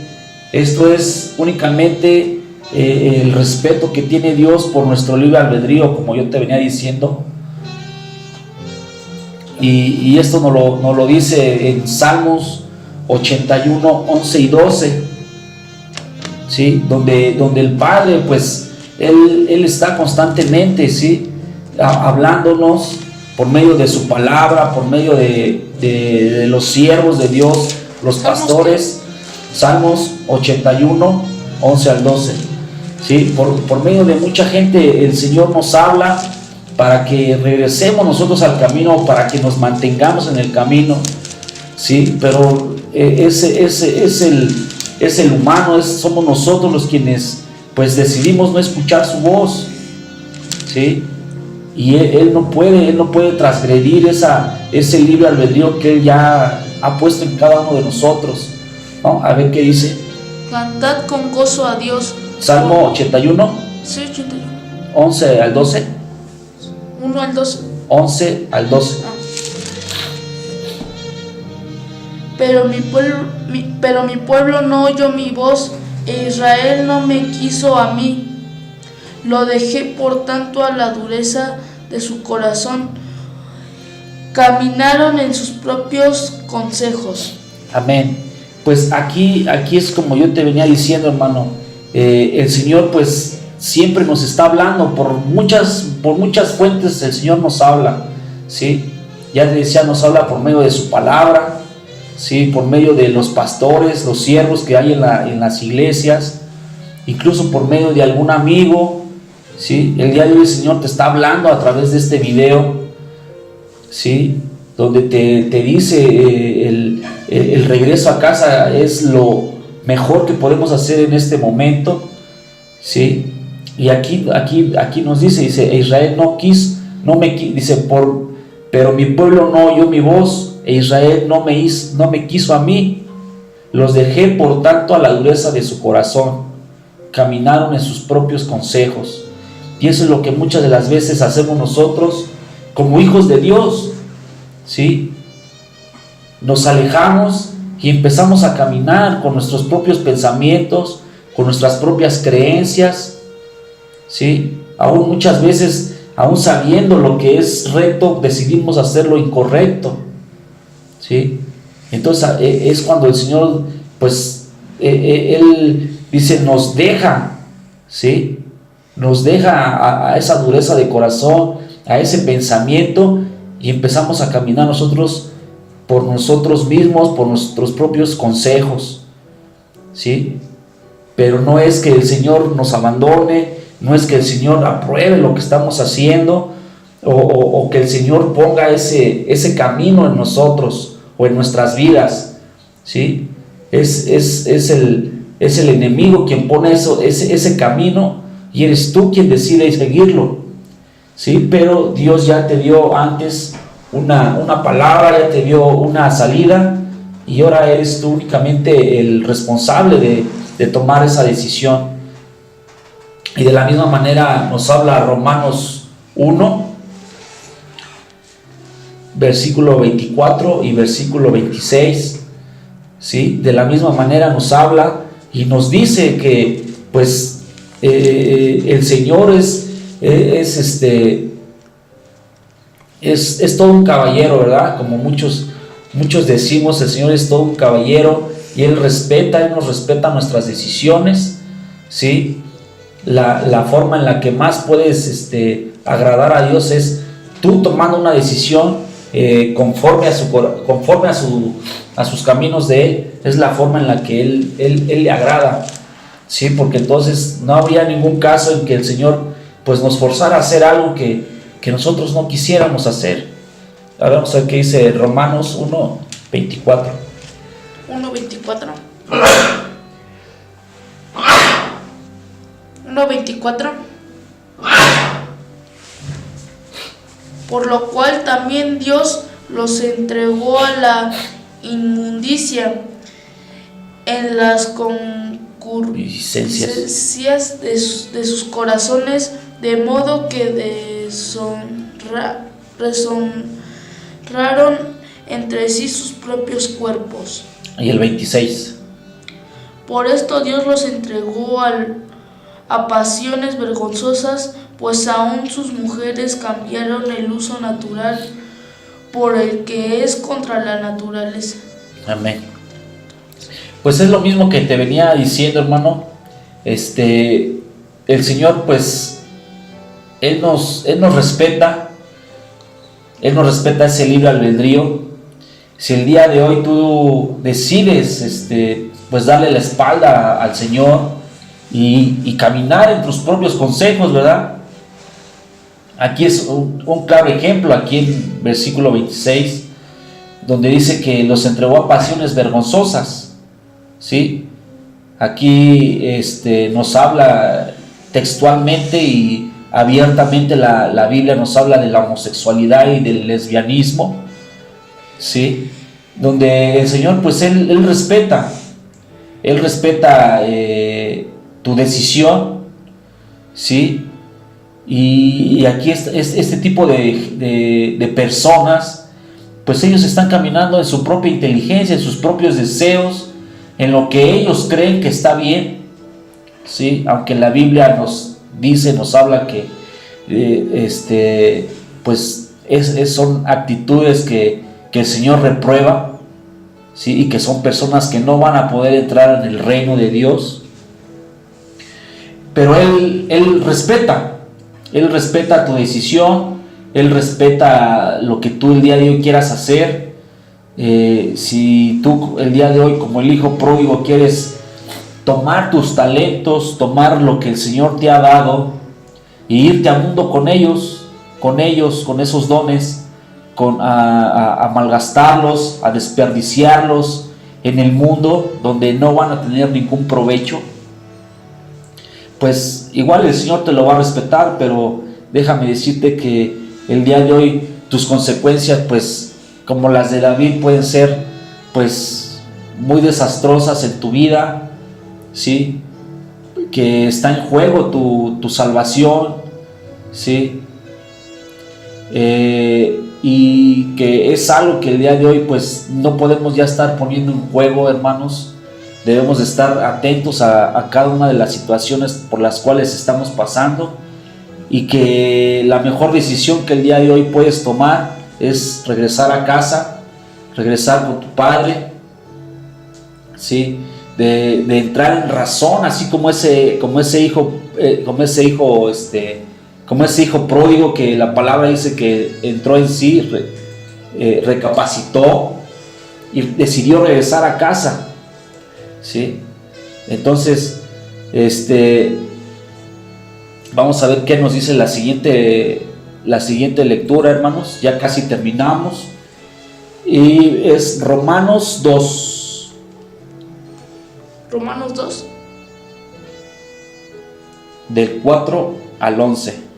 Esto es únicamente el respeto que tiene Dios por nuestro libre albedrío, como yo te venía diciendo, y esto nos lo dice en Salmos 81, 11 y 12, ¿sí? Donde el Padre pues él está constantemente, ¿sí? Hablándonos por medio de su palabra, por medio de los siervos de Dios, los pastores. Salmos 81, 11 al 12, ¿sí? Por medio de mucha gente el Señor nos habla para que regresemos nosotros al camino, para que nos mantengamos en el camino, ¿sí? Pero ese es el humano, somos nosotros los quienes pues decidimos no escuchar su voz, ¿sí? Y él no puede transgredir ese libre albedrío que Él ya ha puesto en cada uno de nosotros, ¿no? A ver qué dice. Cantad con gozo a Dios. Salmo 81. Sí, 81. 11 al 12. 1 al 12. 11 al 12. Pero mi pueblo no oyó mi voz, e Israel no me quiso a mí. Lo dejé por tanto a la dureza de su corazón. Caminaron en sus propios consejos. Amén. Pues aquí es como yo te venía diciendo, hermano. El Señor pues siempre nos está hablando por muchas fuentes. El Señor nos habla, ¿sí? Ya decía, nos habla por medio de su palabra, ¿sí? Por medio de los pastores, los siervos que hay en las iglesias, incluso por medio de algún amigo, ¿sí? El día de hoy el Señor te está hablando a través de este video, ¿sí? Donde te dice el regreso a casa es lo mejor que podemos hacer en este momento, ¿sí? Y aquí nos dice Israel pero mi pueblo no oyó mi voz, e Israel no me quiso a mí. Los dejé por tanto a la dureza de su corazón. Caminaron en sus propios consejos. Y eso es lo que muchas de las veces hacemos nosotros como hijos de Dios, ¿sí? Nos alejamos y empezamos a caminar con nuestros propios pensamientos, con nuestras propias creencias, ¿sí? Aún muchas veces, aún sabiendo lo que es recto, decidimos hacer lo incorrecto, ¿sí? Entonces es cuando el Señor pues Él dice, nos deja, ¿sí? Nos deja a esa dureza de corazón, a ese pensamiento, y empezamos a caminar nosotros por nosotros mismos, por nuestros propios consejos, ¿sí? Pero no es que el Señor nos abandone, no es que el Señor apruebe lo que estamos haciendo, o que el Señor ponga ese camino en nosotros o en nuestras vidas, ¿sí? Es el enemigo quien pone ese camino, y eres tú quien decide seguirlo, ¿sí? Pero Dios ya te dio antes una palabra, ya te dio una salida, y ahora eres tú únicamente el responsable de tomar esa decisión. Y de la misma manera nos habla Romanos 1, versículo 24 y versículo 26, ¿sí? De la misma manera nos habla y nos dice que pues el Señor es todo un caballero, ¿verdad? Como muchos decimos, el Señor es todo un caballero y Él nos respeta nuestras decisiones, ¿sí? La forma en la que más puedes agradar a Dios es tú tomando una decisión conforme a sus caminos de Él. Es la forma en la que Él le agrada, ¿sí? Porque entonces no habría ningún caso en que el Señor pues nos forzara a hacer algo que nosotros no quisiéramos hacer. Ahora vamos a ver qué dice Romanos 1:24. 1:24. 1:24. Por lo cual también Dios los entregó a la inmundicia en las concupiscencias de sus corazones, de modo que deshonraron entre sí sus propios cuerpos. Y el 26. Por esto Dios los entregó a pasiones vergonzosas, pues aún sus mujeres cambiaron el uso natural por el que es contra la naturaleza. Amén. Pues es lo mismo que te venía diciendo, hermano. El Señor, pues, Él nos respeta. Él nos respeta ese libre albedrío. Si el día de hoy tú decides, pues darle la espalda al Señor y caminar en tus propios consejos, ¿verdad? Aquí es un claro ejemplo, aquí en versículo 26, donde dice que los entregó a pasiones vergonzosas, ¿sí? Aquí nos habla textualmente y abiertamente la Biblia nos habla de la homosexualidad y del lesbianismo, ¿sí? Donde el Señor, pues Él respeta tu decisión, ¿sí? Y aquí este tipo de personas, pues ellos están caminando en su propia inteligencia, en sus propios deseos, en lo que ellos creen que está bien, ¿sí? Aunque la Biblia nos habla que pues son actitudes que el Señor reprueba, ¿sí? Y que son personas que no van a poder entrar en el reino de Dios. Pero Él respeta tu decisión, Él respeta lo que tú el día de hoy quieras hacer. Si tú el día de hoy, como el hijo pródigo, quieres tomar tus talentos, tomar lo que el Señor te ha dado e irte al mundo con esos dones, a malgastarlos, a desperdiciarlos en el mundo donde no van a tener ningún provecho, pues igual el Señor te lo va a respetar. Pero déjame decirte que el día de hoy tus consecuencias, pues como las de David, pueden ser pues muy desastrosas en tu vida, ¿sí? Que está en juego tu salvación, ¿sí? Y que es algo que el día de hoy pues no podemos ya estar poniendo en juego, hermanos. Debemos de estar atentos a cada una de las situaciones por las cuales estamos pasando, y que la mejor decisión que el día de hoy puedes tomar es regresar a casa, regresar con tu padre, ¿sí? De entrar en razón, así como ese hijo pródigo, que la palabra dice que entró en sí, recapacitó y decidió regresar a casa, ¿sí? Entonces, vamos a ver qué nos dice la siguiente lectura, hermanos. Ya casi terminamos, y es Romanos 2. Romanos 2. Del 4 al 11.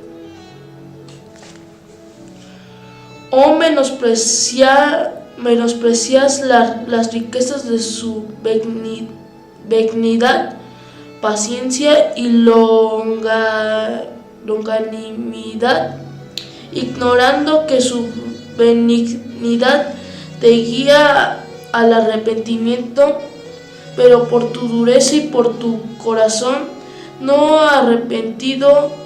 ¿O menosprecias las riquezas de su benignidad, paciencia y longanimidad, ignorando que su benignidad te guía al arrepentimiento? Pero por tu dureza y por tu corazón no arrepentido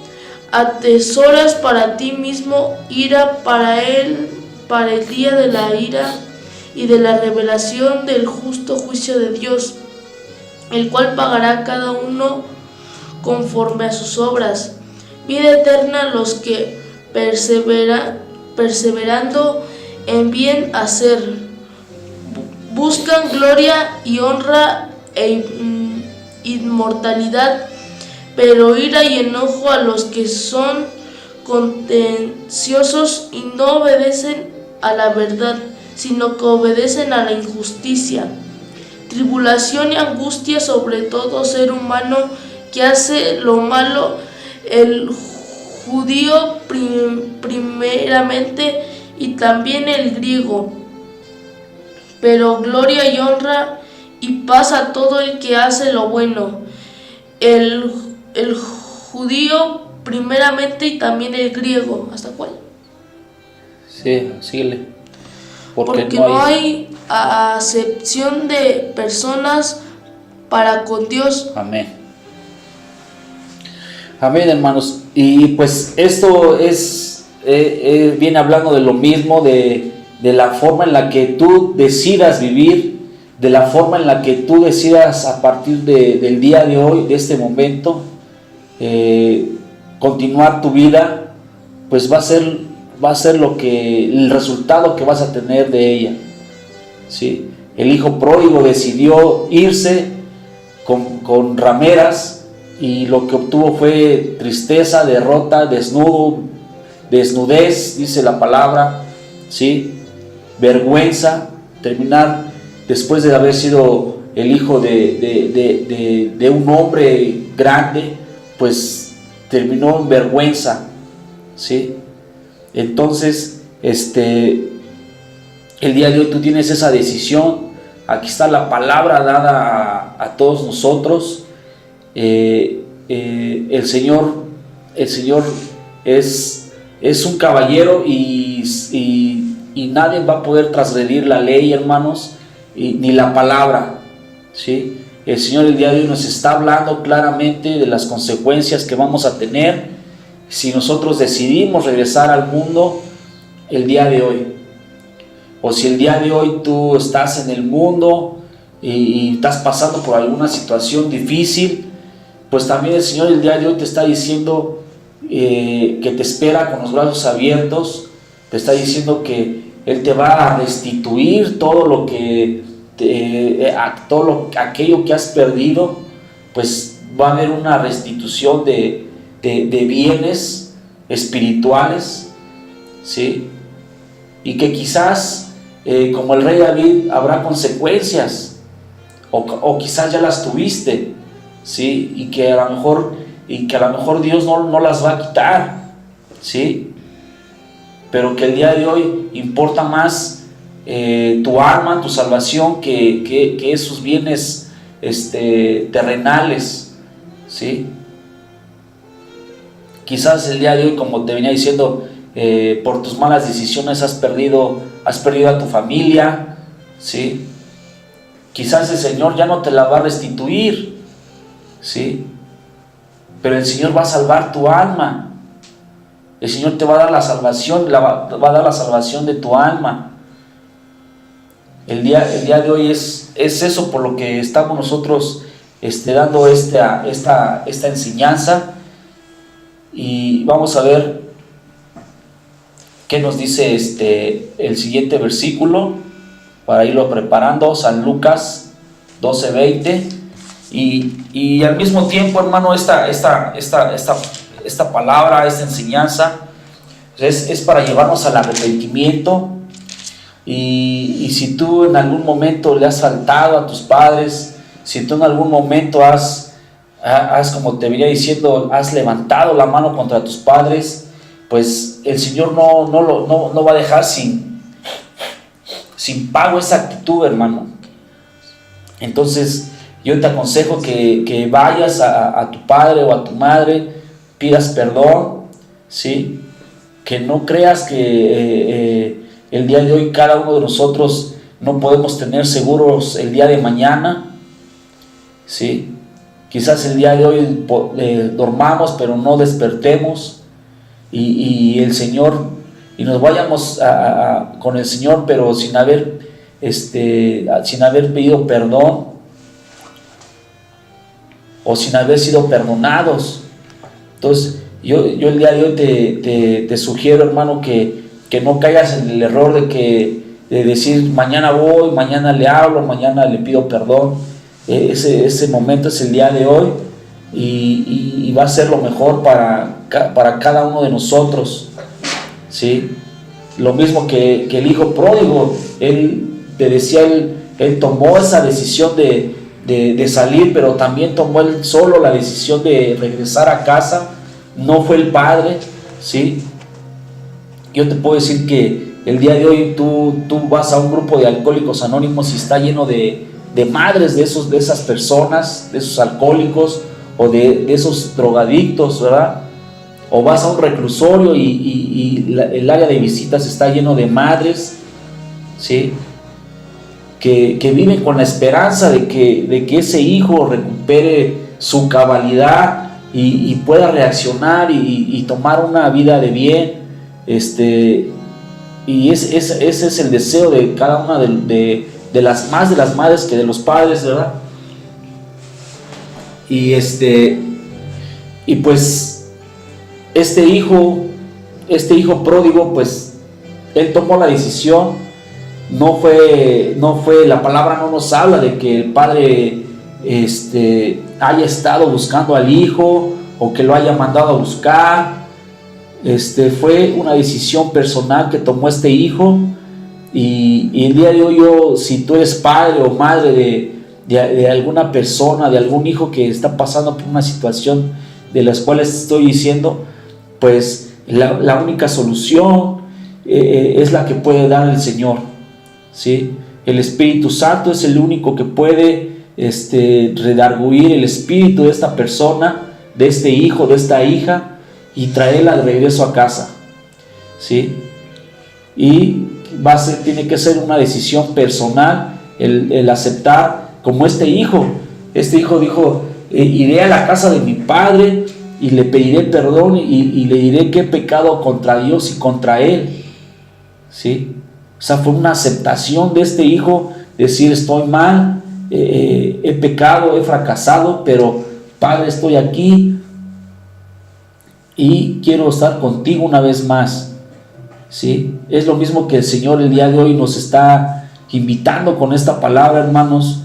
atesoras para ti mismo ira para el día de la ira y de la revelación del justo juicio de Dios, el cual pagará a cada uno conforme a sus obras. Vida eterna a los que perseverando en bien hacer, buscan gloria y honra e inmortalidad, pero ira y enojo a los que son contenciosos y no obedecen a la verdad, sino que obedecen a la injusticia. Tribulación y angustia sobre todo ser humano que hace lo malo, el judío primeramente y también el griego, pero gloria y honra y paz a todo el que hace lo bueno, el judío primeramente y también el griego. ¿Hasta cuál? Sí, síguele. Porque no hay acepción de personas para con Dios. Amén. Amén, hermanos. Y pues esto viene hablando de lo mismo, de la forma en la que tú decidas vivir, de la forma en la que tú decidas a partir del día de hoy, de este momento, continuar tu vida, pues va a ser el resultado que vas a tener de ella. ¿Sí? El hijo pródigo decidió irse con rameras y lo que obtuvo fue tristeza, derrota, desnudez, dice la palabra, ¿sí? Vergüenza, terminar después de haber sido el hijo de un hombre grande, pues terminó en vergüenza, ¿sí? Entonces, el día de hoy tú tienes esa decisión. Aquí está la palabra dada a todos nosotros. El Señor es un caballero y nadie va a poder transgredir la ley, hermanos, ni la palabra, ¿sí? El Señor el día de hoy nos está hablando claramente de las consecuencias que vamos a tener si nosotros decidimos regresar al mundo el día de hoy. O si el día de hoy tú estás en el mundo y estás pasando por alguna situación difícil, pues también el Señor el día de hoy te está diciendo que te espera con los brazos abiertos. Te está diciendo que Él te va a restituir todo lo que aquello que has perdido, pues va a haber una restitución de bienes espirituales, ¿sí? Y que quizás, como el rey David, habrá consecuencias, o quizás ya las tuviste, ¿sí? Y que a lo mejor Dios no las va a quitar, ¿sí? Pero que el día de hoy importa más tu alma, tu salvación, que esos bienes terrenales, ¿sí? Quizás el día de hoy, como te venía diciendo, por tus malas decisiones has perdido a tu familia, ¿sí? Quizás el Señor ya no te la va a restituir, ¿sí? Pero el Señor va a salvar tu alma. El Señor te va a dar la salvación, va a dar la salvación de tu alma. El día de hoy es eso por lo que estamos nosotros dando esta enseñanza. Y vamos a ver qué nos dice el siguiente versículo para irlo preparando. San Lucas 12:20. Y al mismo tiempo, hermano, esta palabra, esta enseñanza es para llevarnos al arrepentimiento. Y si tú en algún momento le has faltado a tus padres, si tú en algún momento como te venía diciendo, has levantado la mano contra tus padres, pues el Señor no va a dejar sin pago esa actitud, hermano. Entonces yo te aconsejo que vayas a tu padre o a tu madre, pidas perdón, ¿sí? Que no creas que el día de hoy cada uno de nosotros no podemos tener seguros el día de mañana, ¿sí? Quizás el día de hoy dormamos pero no despertemos y el Señor, y nos vayamos con el Señor pero sin haber pedido perdón o sin haber sido perdonados. Entonces yo el día de hoy te sugiero, hermano, que no caigas en el error de decir mañana voy, mañana le hablo, mañana le pido perdón. Ese momento es el día de hoy y va a ser lo mejor para cada uno de nosotros, ¿sí? Lo mismo que el hijo pródigo, él tomó esa decisión de salir, pero también tomó él solo la decisión de regresar a casa. No fue el padre, ¿sí? Yo te puedo decir que el día de hoy tú vas a un grupo de alcohólicos anónimos y está lleno de madres de esas personas, de esos alcohólicos o de esos drogadictos, ¿verdad? O vas a un reclusorio y el área de visitas está lleno de madres, ¿sí? Que viven con la esperanza de que ese hijo recupere su cabalidad y pueda reaccionar y tomar una vida de bien, y ese es el deseo de cada una de las madres que de los padres, ¿verdad? Y pues este hijo pródigo, pues él tomó la decisión. No fue la palabra no nos habla de que el padre haya estado buscando al hijo o que lo haya mandado a buscar. Fue una decisión personal que tomó este hijo. Y el día de hoy si tú eres padre o madre de alguna persona, de algún hijo que está pasando por una situación de las cuales estoy diciendo, pues la única solución es la que puede dar el Señor, ¿sí? El Espíritu Santo es el único que puede redarguir el espíritu de esta persona, de este hijo, de esta hija, y traerla de regreso a casa, ¿sí? Y tiene que ser una decisión personal el aceptar, como este hijo dijo, iré a la casa de mi padre y le pediré perdón y le diré que he pecado contra Dios y contra él, ¿sí? O sea, fue una aceptación de este hijo, decir estoy mal, he pecado, he fracasado, pero Padre, estoy aquí y quiero estar contigo una vez más, ¿sí? Es lo mismo que el Señor el día de hoy nos está invitando con esta palabra, hermanos,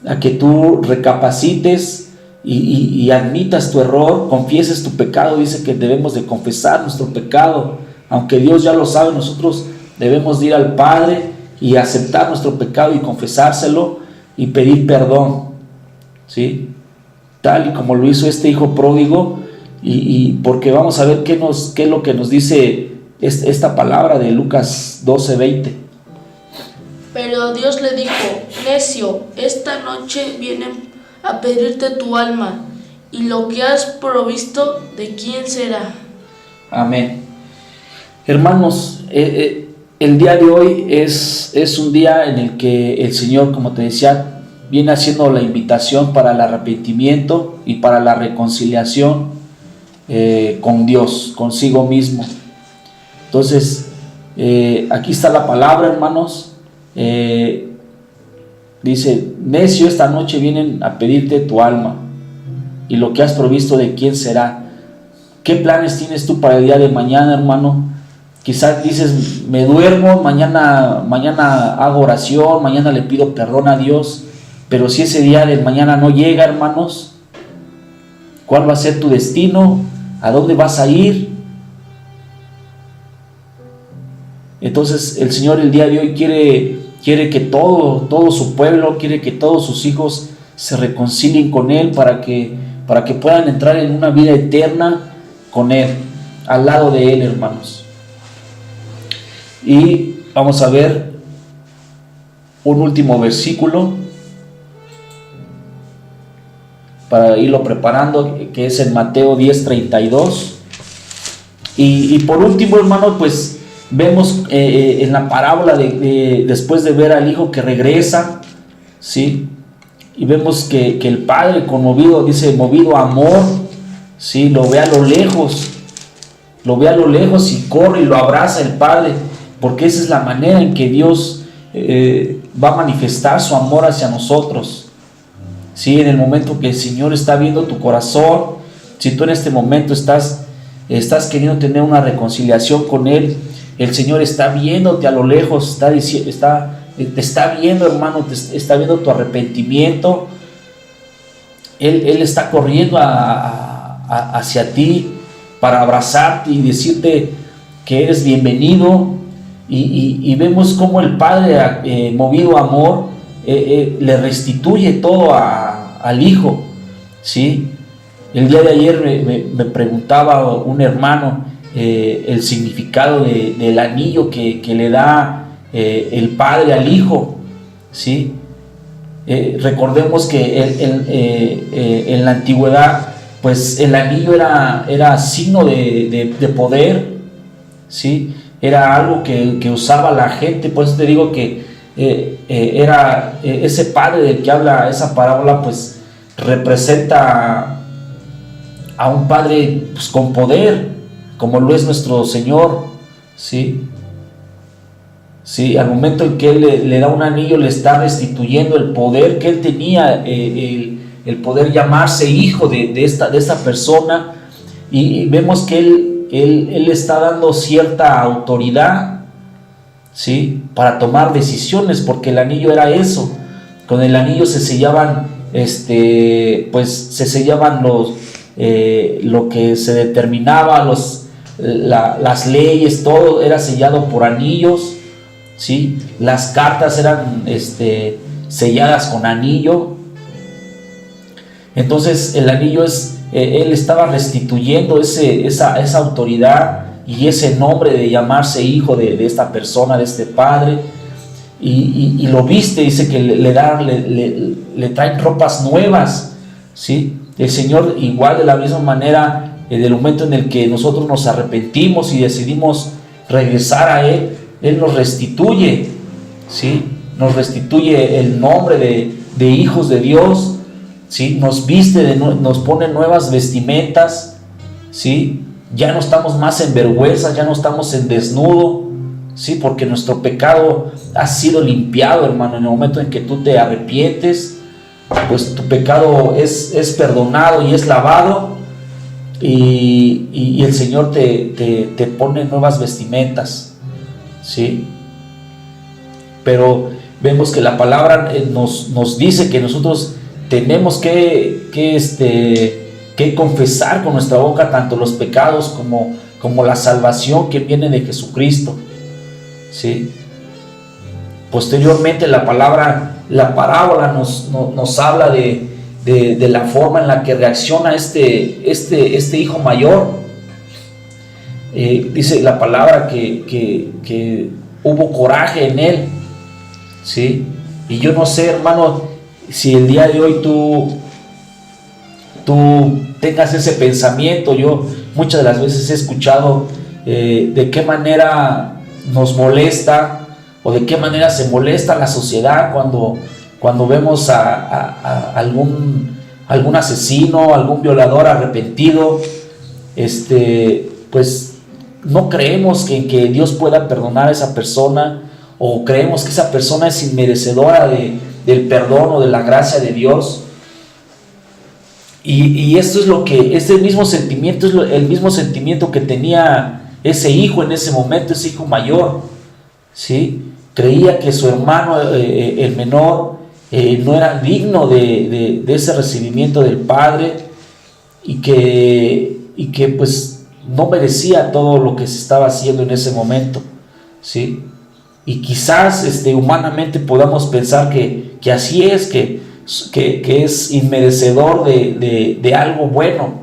a que tú recapacites y admitas tu error, confieses tu pecado. Dice que debemos de confesar nuestro pecado, aunque Dios ya lo sabe. Nosotros debemos de ir al Padre y aceptar nuestro pecado y confesárselo y pedir perdón, ¿sí? Tal y como lo hizo este hijo pródigo. Y porque vamos a ver qué es lo que nos dice esta palabra de Lucas 12:20. Pero Dios le dijo: necio, esta noche vienen a pedirte tu alma, y lo que has provisto, ¿de quién será? Amén. Hermanos, el día de hoy es un día en el que el Señor, como te decía, viene haciendo la invitación para el arrepentimiento y para la reconciliación con Dios, consigo mismo. Entonces, aquí está la palabra, hermanos. Dice: necio, esta noche vienen a pedirte tu alma, y lo que has provisto, ¿de quién será? ¿Qué planes tienes tú para el día de mañana, hermano? Quizás dices: me duermo, mañana hago oración, mañana le pido perdón a Dios. Pero si ese día de mañana no llega, hermanos, ¿cuál va a ser tu destino? ¿A dónde vas a ir? Entonces el Señor el día de hoy quiere que todo su pueblo, quiere que todos sus hijos se reconcilien con Él para que puedan entrar en una vida eterna con Él. al lado de él, hermanos. Y vamos a ver un último versículo para irlo preparando, que es en Mateo 10:32. Y por último, hermano, pues vemos en la parábola después de ver al hijo que regresa, ¿sí? Y vemos que el padre conmovido, dice, movido a amor, ¿sí? Lo ve a lo lejos y corre y lo abraza el padre, porque esa es la manera en que Dios va a manifestar su amor hacia nosotros, ¿sí? En el momento que el Señor está viendo tu corazón, si tú en este momento estás queriendo tener una reconciliación con Él, el Señor está viéndote a lo lejos, te está viendo, hermano, te está viendo tu arrepentimiento. Él está corriendo hacia ti para abrazarte y decirte que eres bienvenido. Y vemos cómo el Padre, movido a amor, le restituye todo al Hijo, ¿sí? El día de ayer me preguntaba un hermano el significado del anillo que le da el Padre al Hijo, ¿sí? Recordemos que en la antigüedad, pues el anillo era signo de poder, ¿sí? Era algo que usaba la gente. Por eso te digo que era ese padre del que habla esa parábola, pues representa a un padre, pues, con poder, como lo es nuestro Señor, ¿sí? Sí, al momento en que Él le da un anillo, le está restituyendo el poder que Él tenía, el poder llamarse hijo de esta persona. Y vemos que Él está dando cierta autoridad, ¿sí? Para tomar decisiones, porque el anillo era eso. Con el anillo se sellaban, pues se sellaban lo que se determinaba, las leyes, todo era sellado por anillos, ¿sí? Las cartas eran selladas con anillo. Entonces el anillo él estaba restituyendo esa autoridad y ese nombre de llamarse hijo de esta persona, de este padre, y lo viste, dice que le traen ropas nuevas, ¿sí? El Señor, igual de la misma manera, en el momento en el que nosotros nos arrepentimos y decidimos regresar a Él, Él nos restituye, ¿sí? Nos restituye el nombre de hijos de Dios, ¿sí? Nos viste, nos pone nuevas vestimentas, ¿sí? Ya no estamos más en vergüenza, ya no estamos en desnudo, ¿sí? Porque nuestro pecado ha sido limpiado, hermano. En el momento en que tú te arrepientes, pues tu pecado es perdonado y es lavado, y el Señor te pone nuevas vestimentas, ¿sí? Pero vemos que la palabra nos dice que nosotros tenemos que confesar con nuestra boca tanto los pecados como la salvación que viene de Jesucristo, ¿sí? Posteriormente la parábola nos habla de la forma en la que reacciona este hijo mayor. Dice la palabra que hubo coraje en él, ¿sí? Y yo no sé, hermano, si el día de hoy tú tengas ese pensamiento. Yo muchas de las veces he escuchado de qué manera nos molesta, o de qué manera se molesta la sociedad cuando vemos a algún asesino, algún violador arrepentido. Pues no creemos que Dios pueda perdonar a esa persona, o creemos que esa persona es inmerecedora del perdón o de la gracia de Dios. Y esto es este mismo sentimiento es el mismo sentimiento que tenía ese hijo en ese momento, ese hijo mayor, ¿sí? Creía que su hermano, el menor, no era digno de ese recibimiento del Padre, y que pues no merecía todo lo que se estaba haciendo en ese momento, ¿sí? Y quizás humanamente podamos pensar que así es, que es inmerecedor de algo bueno,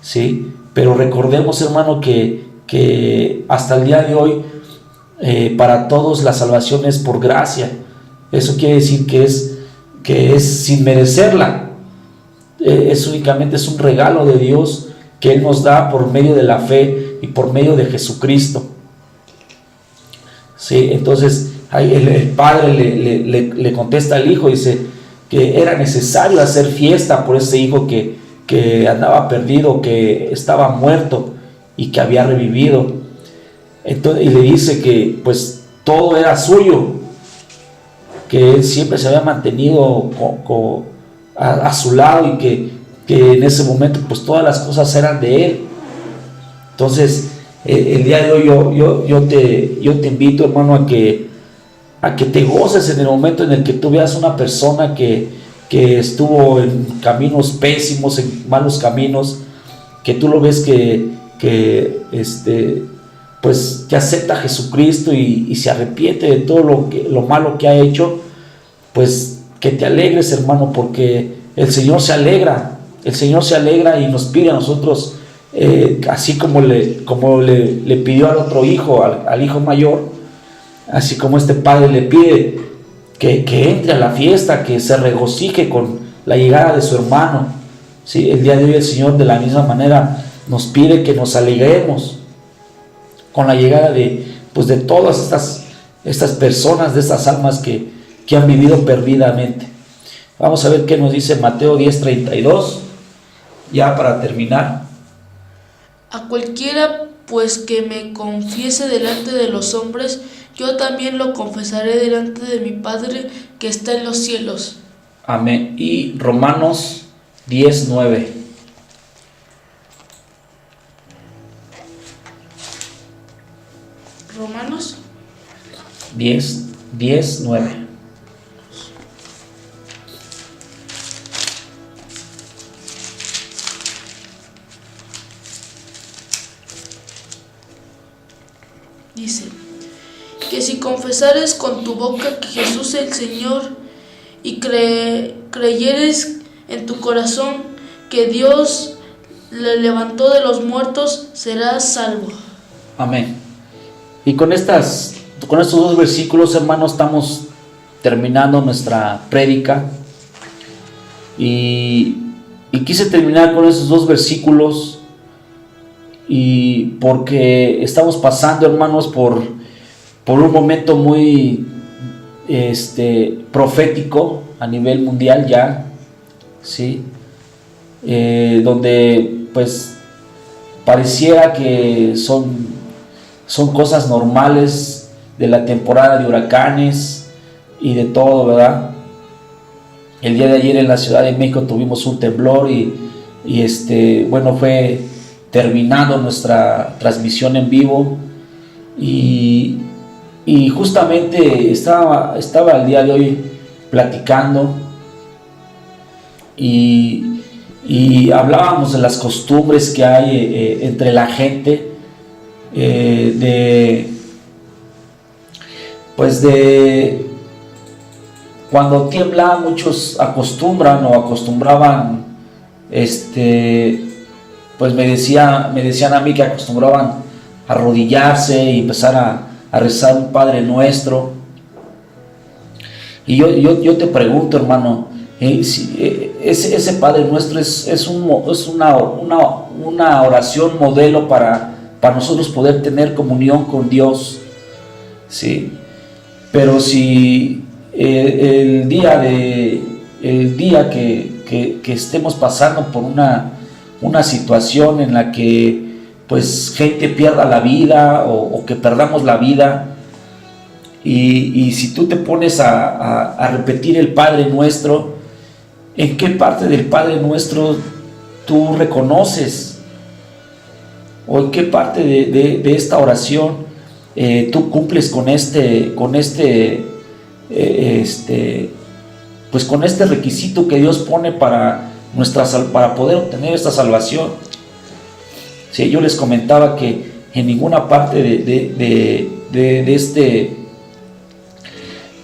¿sí? pero recordemos, hermano, que hasta el día de hoy, para todos la salvación es por gracia. Eso quiere decir que es sin merecerla. Únicamente es un regalo de Dios que Él nos da por medio de la fe y por medio de Jesucristo. Sí, entonces el padre le contesta al hijo, dice que era necesario hacer fiesta por ese hijo que andaba perdido, que estaba muerto y que había revivido. Entonces, y le dice que pues todo era suyo, que él siempre se había mantenido a su lado y que en ese momento pues todas las cosas eran de él. Entonces el día de hoy yo te invito, hermano, a que te goces en el momento en el que tú veas una persona que estuvo en caminos pésimos, en malos caminos, que tú lo ves pues que acepta a Jesucristo y se arrepiente de todo lo malo que ha hecho. Pues que te alegres, hermano, porque el Señor se alegra y nos pide a nosotros, así como le pidió al otro hijo, al hijo mayor, así como este padre le pide que entre a la fiesta, que se regocije con la llegada de su hermano. ¿Sí? El día de hoy el Señor de la misma manera nos pide que nos alegremos con la llegada de todas estas personas, de estas almas que han vivido perdidamente. Vamos a ver qué nos dice Mateo 10:32, ya para terminar. A cualquiera pues que me confiese delante de los hombres, yo también lo confesaré delante de mi Padre que está en los cielos. Amén. Y Romanos 10:9. Romanos 10:9. dice que si confesares con tu boca que Jesús es el Señor y creyeres en tu corazón que Dios le levantó de los muertos, serás salvo. Amén. Y con estos dos versículos, hermanos, estamos terminando nuestra prédica. Y quise terminar con esos dos versículos, y porque estamos pasando, hermanos, por un momento muy profético a nivel mundial ya, ¿sí? Donde pues pareciera que son cosas normales de la temporada de huracanes y de todo, ¿verdad? El día de ayer en la Ciudad de México tuvimos un temblor y fue terminando nuestra transmisión en vivo, y justamente estaba el día de hoy platicando y hablábamos de las costumbres que hay entre la gente, de cuando tiembla, muchos acostumbraban, pues me decían a mí que acostumbraban a arrodillarse y empezar a rezar un Padre Nuestro. Y yo te pregunto, hermano, si ese Padre Nuestro es una oración modelo para nosotros poder tener comunión con Dios, ¿sí? Pero si el día que estemos pasando por una situación en la que pues gente pierda la vida o que perdamos la vida, y si tú te pones a repetir el Padre Nuestro, ¿en qué parte del Padre Nuestro tú reconoces? ¿O en qué parte de esta oración tú cumples con este requisito que Dios pone para poder obtener esta salvación? Sí, yo les comentaba que en ninguna parte de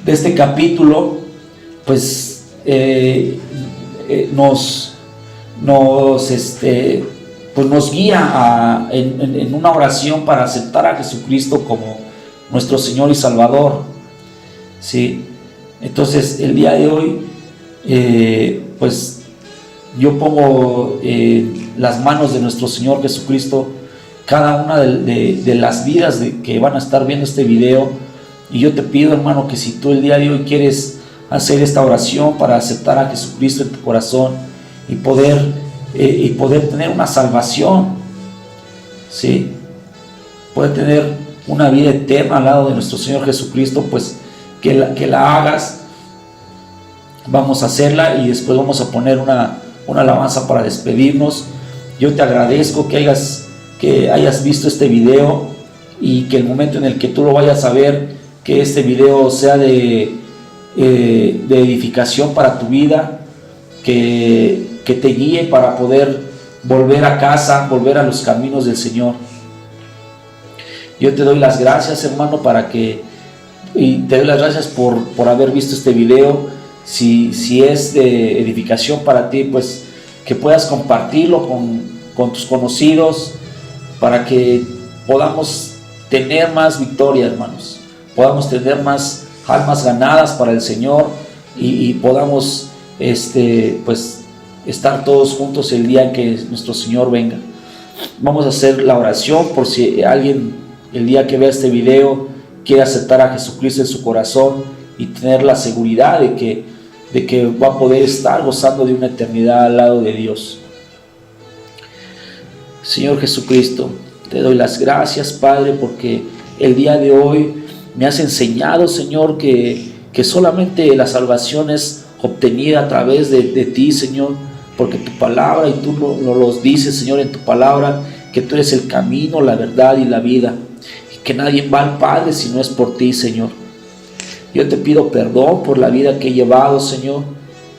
este capítulo pues nos pues nos guía en una oración para aceptar a Jesucristo como nuestro Señor y Salvador, ¿sí? Entonces el día de hoy pues yo pongo las manos de nuestro Señor Jesucristo cada una de las vidas que van a estar viendo este video, y yo te pido, hermano, que si tú el día de hoy quieres hacer esta oración para aceptar a Jesucristo en tu corazón y poder tener una salvación, ¿sí? Poder tener una vida eterna al lado de nuestro Señor Jesucristo, pues que la hagas. Vamos a hacerla y después vamos a poner una alabanza para despedirnos. Yo te agradezco que hayas visto este video, y que el momento en el que tú lo vayas a ver, que este video sea de edificación para tu vida, que te guíe para poder volver a casa, volver a los caminos del Señor. Yo te doy las gracias, hermano, y te doy las gracias por haber visto este video. Si es de edificación para ti, pues que puedas compartirlo con tus conocidos, para que podamos tener más victoria, hermanos, podamos tener más almas ganadas para el Señor, y podamos pues estar todos juntos el día en que nuestro Señor venga. Vamos a hacer la oración por si alguien el día que vea este video quiere aceptar a Jesucristo en su corazón y tener la seguridad de que va a poder estar gozando de una eternidad al lado de Dios. Señor Jesucristo, te doy las gracias, Padre, porque el día de hoy me has enseñado, Señor, que solamente la salvación es obtenida a través de ti, Señor, porque tu palabra, y tú nos dices, Señor, en tu palabra, que tú eres el camino, la verdad y la vida, y que nadie va al Padre si no es por ti, Señor. Yo te pido perdón por la vida que he llevado, Señor.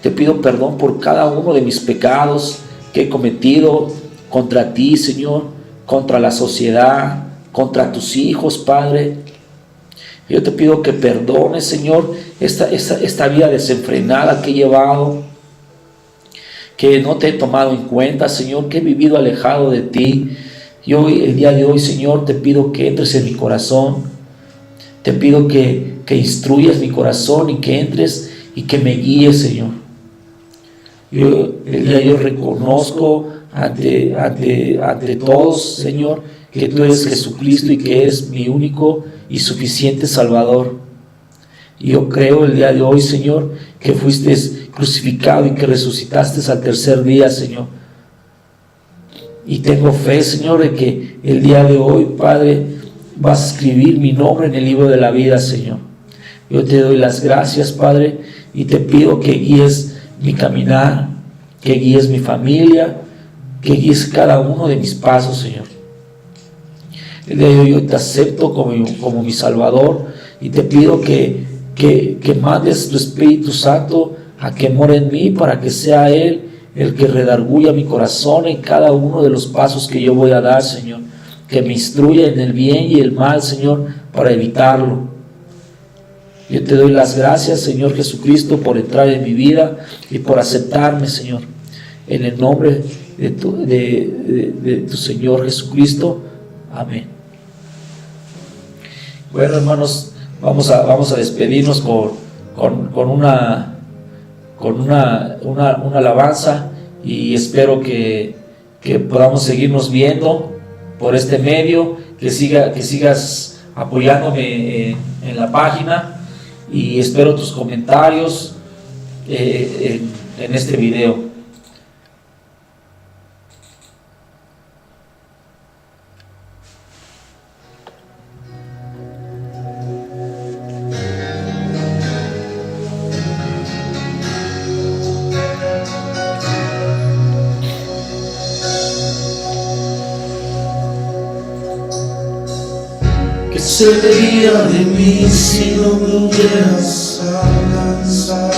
Te pido perdón por cada uno de mis pecados que he cometido contra ti, Señor, contra la sociedad, contra tus hijos, Padre. Yo te pido que perdones, Señor, esta vida desenfrenada que he llevado, que no te he tomado en cuenta, Señor, que he vivido alejado de ti. Y hoy, el día de hoy, Señor, te pido que entres en mi corazón. Te pido que instruyas mi corazón y que entres y que me guíes, Señor. El día de hoy reconozco ante todos, Señor, que tú eres Jesucristo y que eres mi único y suficiente Salvador. Y yo creo el día de hoy, Señor, que fuiste crucificado y que resucitaste al tercer día, Señor. Y tengo fe, Señor, de que el día de hoy, Padre, vas a escribir mi nombre en el libro de la vida, Señor. Yo te doy las gracias, Padre, y te pido que guíes mi caminar, que guíes mi familia, que guíes cada uno de mis pasos, Señor. El día de hoy yo te acepto como mi Salvador, y te pido que mandes tu Espíritu Santo a que more en mí, para que sea Él el que redarguya mi corazón en cada uno de los pasos que yo voy a dar, Señor. Que me instruya en el bien y el mal, Señor, para evitarlo. Yo te doy las gracias, Señor Jesucristo, por entrar en mi vida y por aceptarme, Señor. En el nombre de tu Señor Jesucristo. Amén. Bueno, hermanos, vamos a despedirnos con una alabanza, y espero que podamos seguirnos viendo por este medio, que sigas apoyándome en la página, y espero tus comentarios en este video. ¿Qué sería de mí si no me hubieras alcanzado?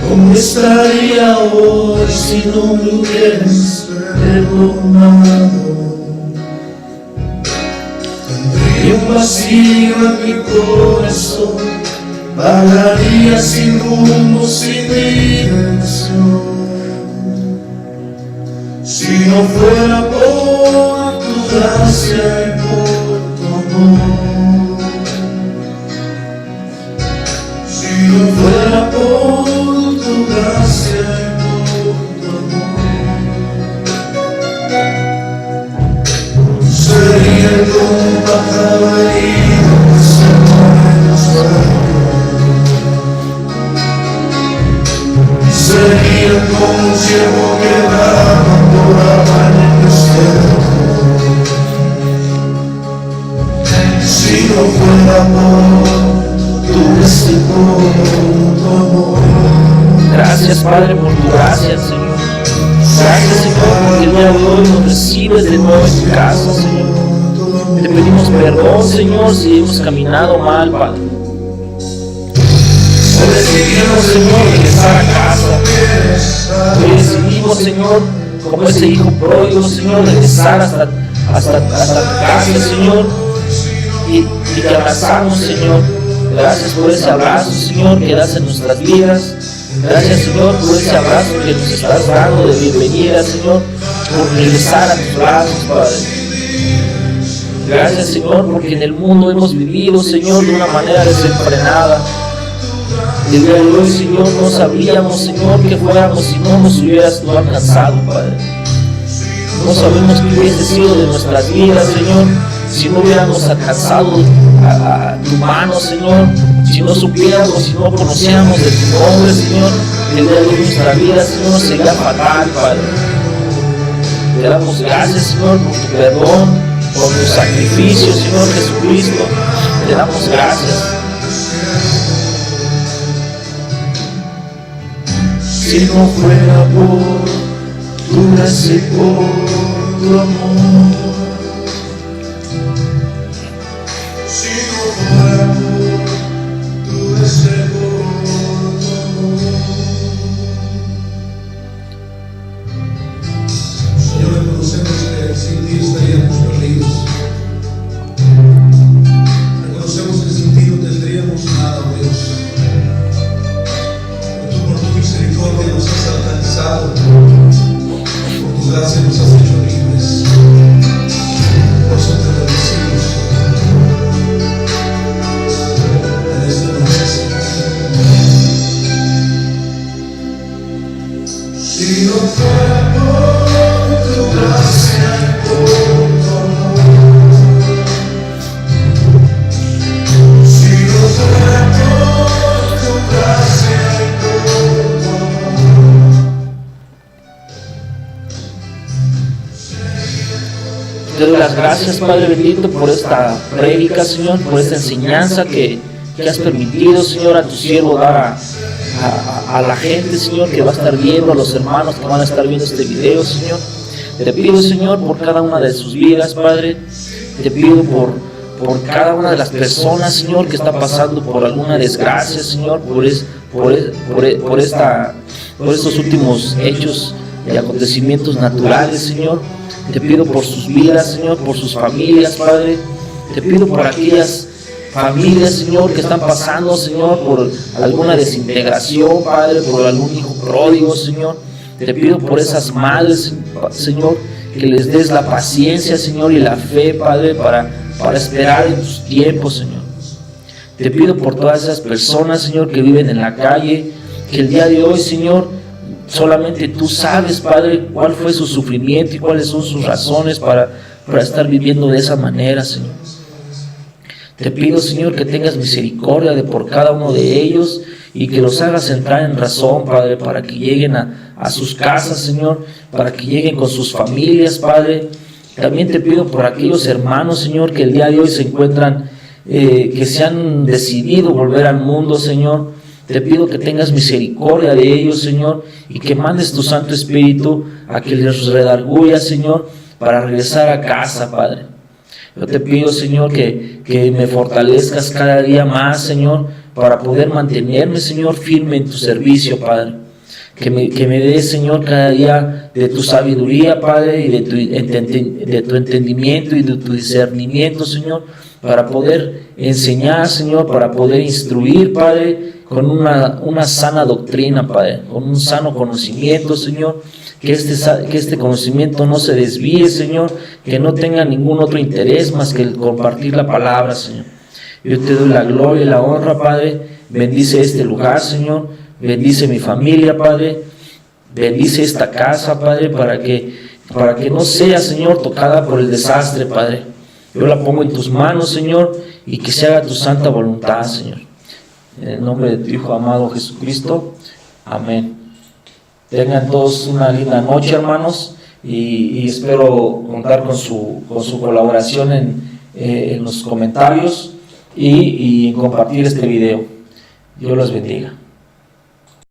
¿Cómo estaría hoy si no me hubieras perdonado? Tendría un vacío en mi corazón, vagaría sin rumbo, sin dirección. Si no fuera por tu gracia y por tu amor, si no fuera por tu gracia y por tu amor, sería como un pájaro herido que se muere en los prados, sería como un ciervo que brama por agua en el desierto. Si no fuera por tu gracia y por tu amor. Gracias, Padre, por tu gracia, Señor. Gracias, Señor, porque el día de hoy nos recibes de nuevo en tu casa, Señor. Te pedimos perdón, Señor, si hemos caminado mal, Padre. Hoy decidimos, Señor, regresar a casa. Hoy decidimos, Señor, como ese hijo pródigo, Señor, regresar hasta tu casa, Señor, y te abrazamos, Señor. Gracias por ese abrazo, Señor, que das en nuestras vidas. Gracias, Señor, por ese abrazo que nos estás dando de bienvenida, Señor, por regresar a tus brazos, Padre. Gracias, Señor, porque en el mundo hemos vivido, Señor, de una manera desenfrenada. El día de hoy, Señor, no sabíamos, Señor, que fuéramos si no nos hubieras tú alcanzado, Padre. No sabemos qué hubiese sido de nuestras vidas, Señor, si no hubiéramos alcanzado a tu mano, Señor, si no supiéramos, si no conociéramos de tu nombre, Señor. El día de hoy nuestra vida, Señor, sería fatal, Padre. Te damos gracias, Señor, por tu perdón, por tu sacrificio, Señor Jesucristo. Te damos gracias. Si no fuera por tu gracia y por tu amor, si no fuera por tu gracia y por tu amor. Señor, reconocemos que sin ti estaríamos perdidos. Reconocemos que sin ti no tendríamos nada, oh Dios. Misericordia nos has alcanzado, por tu gracia nos has hecho libres, por eso te bendecimos en esta noche. Si no fuera por tu gracia y por tu amor, si no fuera por tu gracia y por Te doy las gracias, Padre bendito, por esta prédica, Señor, por esta enseñanza que has permitido, Señor, a tu siervo dar a la gente, Señor, que va a estar viendo, a los hermanos que van a estar viendo este video, Señor. Te pido, Señor, por cada una de sus vidas, Padre. Te pido por cada una de las personas, Señor, que está pasando por alguna desgracia, Señor, por estos últimos hechos y acontecimientos naturales, Señor. Te pido por sus vidas, Señor, por sus familias, Padre. Te pido por aquellas familias, Señor, que están pasando, Señor, por alguna desintegración, Padre, por algún hijo pródigo, Señor. Te pido por esas madres, Señor, que les des la paciencia, Señor, y la fe, Padre, para esperar en tus tiempos, Señor. Te pido por todas esas personas, Señor, que viven en la calle, que el día de hoy, Señor, solamente tú sabes, Padre, cuál fue su sufrimiento y cuáles son sus razones para estar viviendo de esa manera, Señor. Te pido, Señor, que tengas misericordia de por cada uno de ellos y que los hagas entrar en razón, Padre, para que lleguen a sus casas, Señor, para que lleguen con sus familias, Padre. También te pido por aquellos hermanos, Señor, que el día de hoy se encuentran, que se han decidido volver al mundo, Señor. Te pido que tengas misericordia de ellos, Señor, y que mandes tu Santo Espíritu a que les redarguya, Señor, para regresar a casa, Padre. Yo te pido, Señor, que me fortalezcas cada día más, Señor, para poder mantenerme, Señor, firme en tu servicio, Padre. Que me des, Señor, cada día de tu sabiduría, Padre, y de tu entendimiento y de tu discernimiento, Señor, para poder enseñar, Señor, para poder instruir, Padre, con una sana doctrina, Padre, con un sano conocimiento, Señor, que este conocimiento no se desvíe, Señor, que no tenga ningún otro interés más que el compartir la palabra, Señor. Yo te doy la gloria y la honra, Padre. Bendice este lugar, Señor. Bendice mi familia, Padre. Bendice esta casa, Padre, para que no sea, Señor, tocada por el desastre, Padre. Yo la pongo en tus manos, Señor, y que se haga tu santa voluntad, Señor. En el nombre de tu Hijo amado Jesucristo. Amén. Tengan todos una linda noche, hermanos, y espero contar con su colaboración en los comentarios y en compartir este video. Dios los bendiga.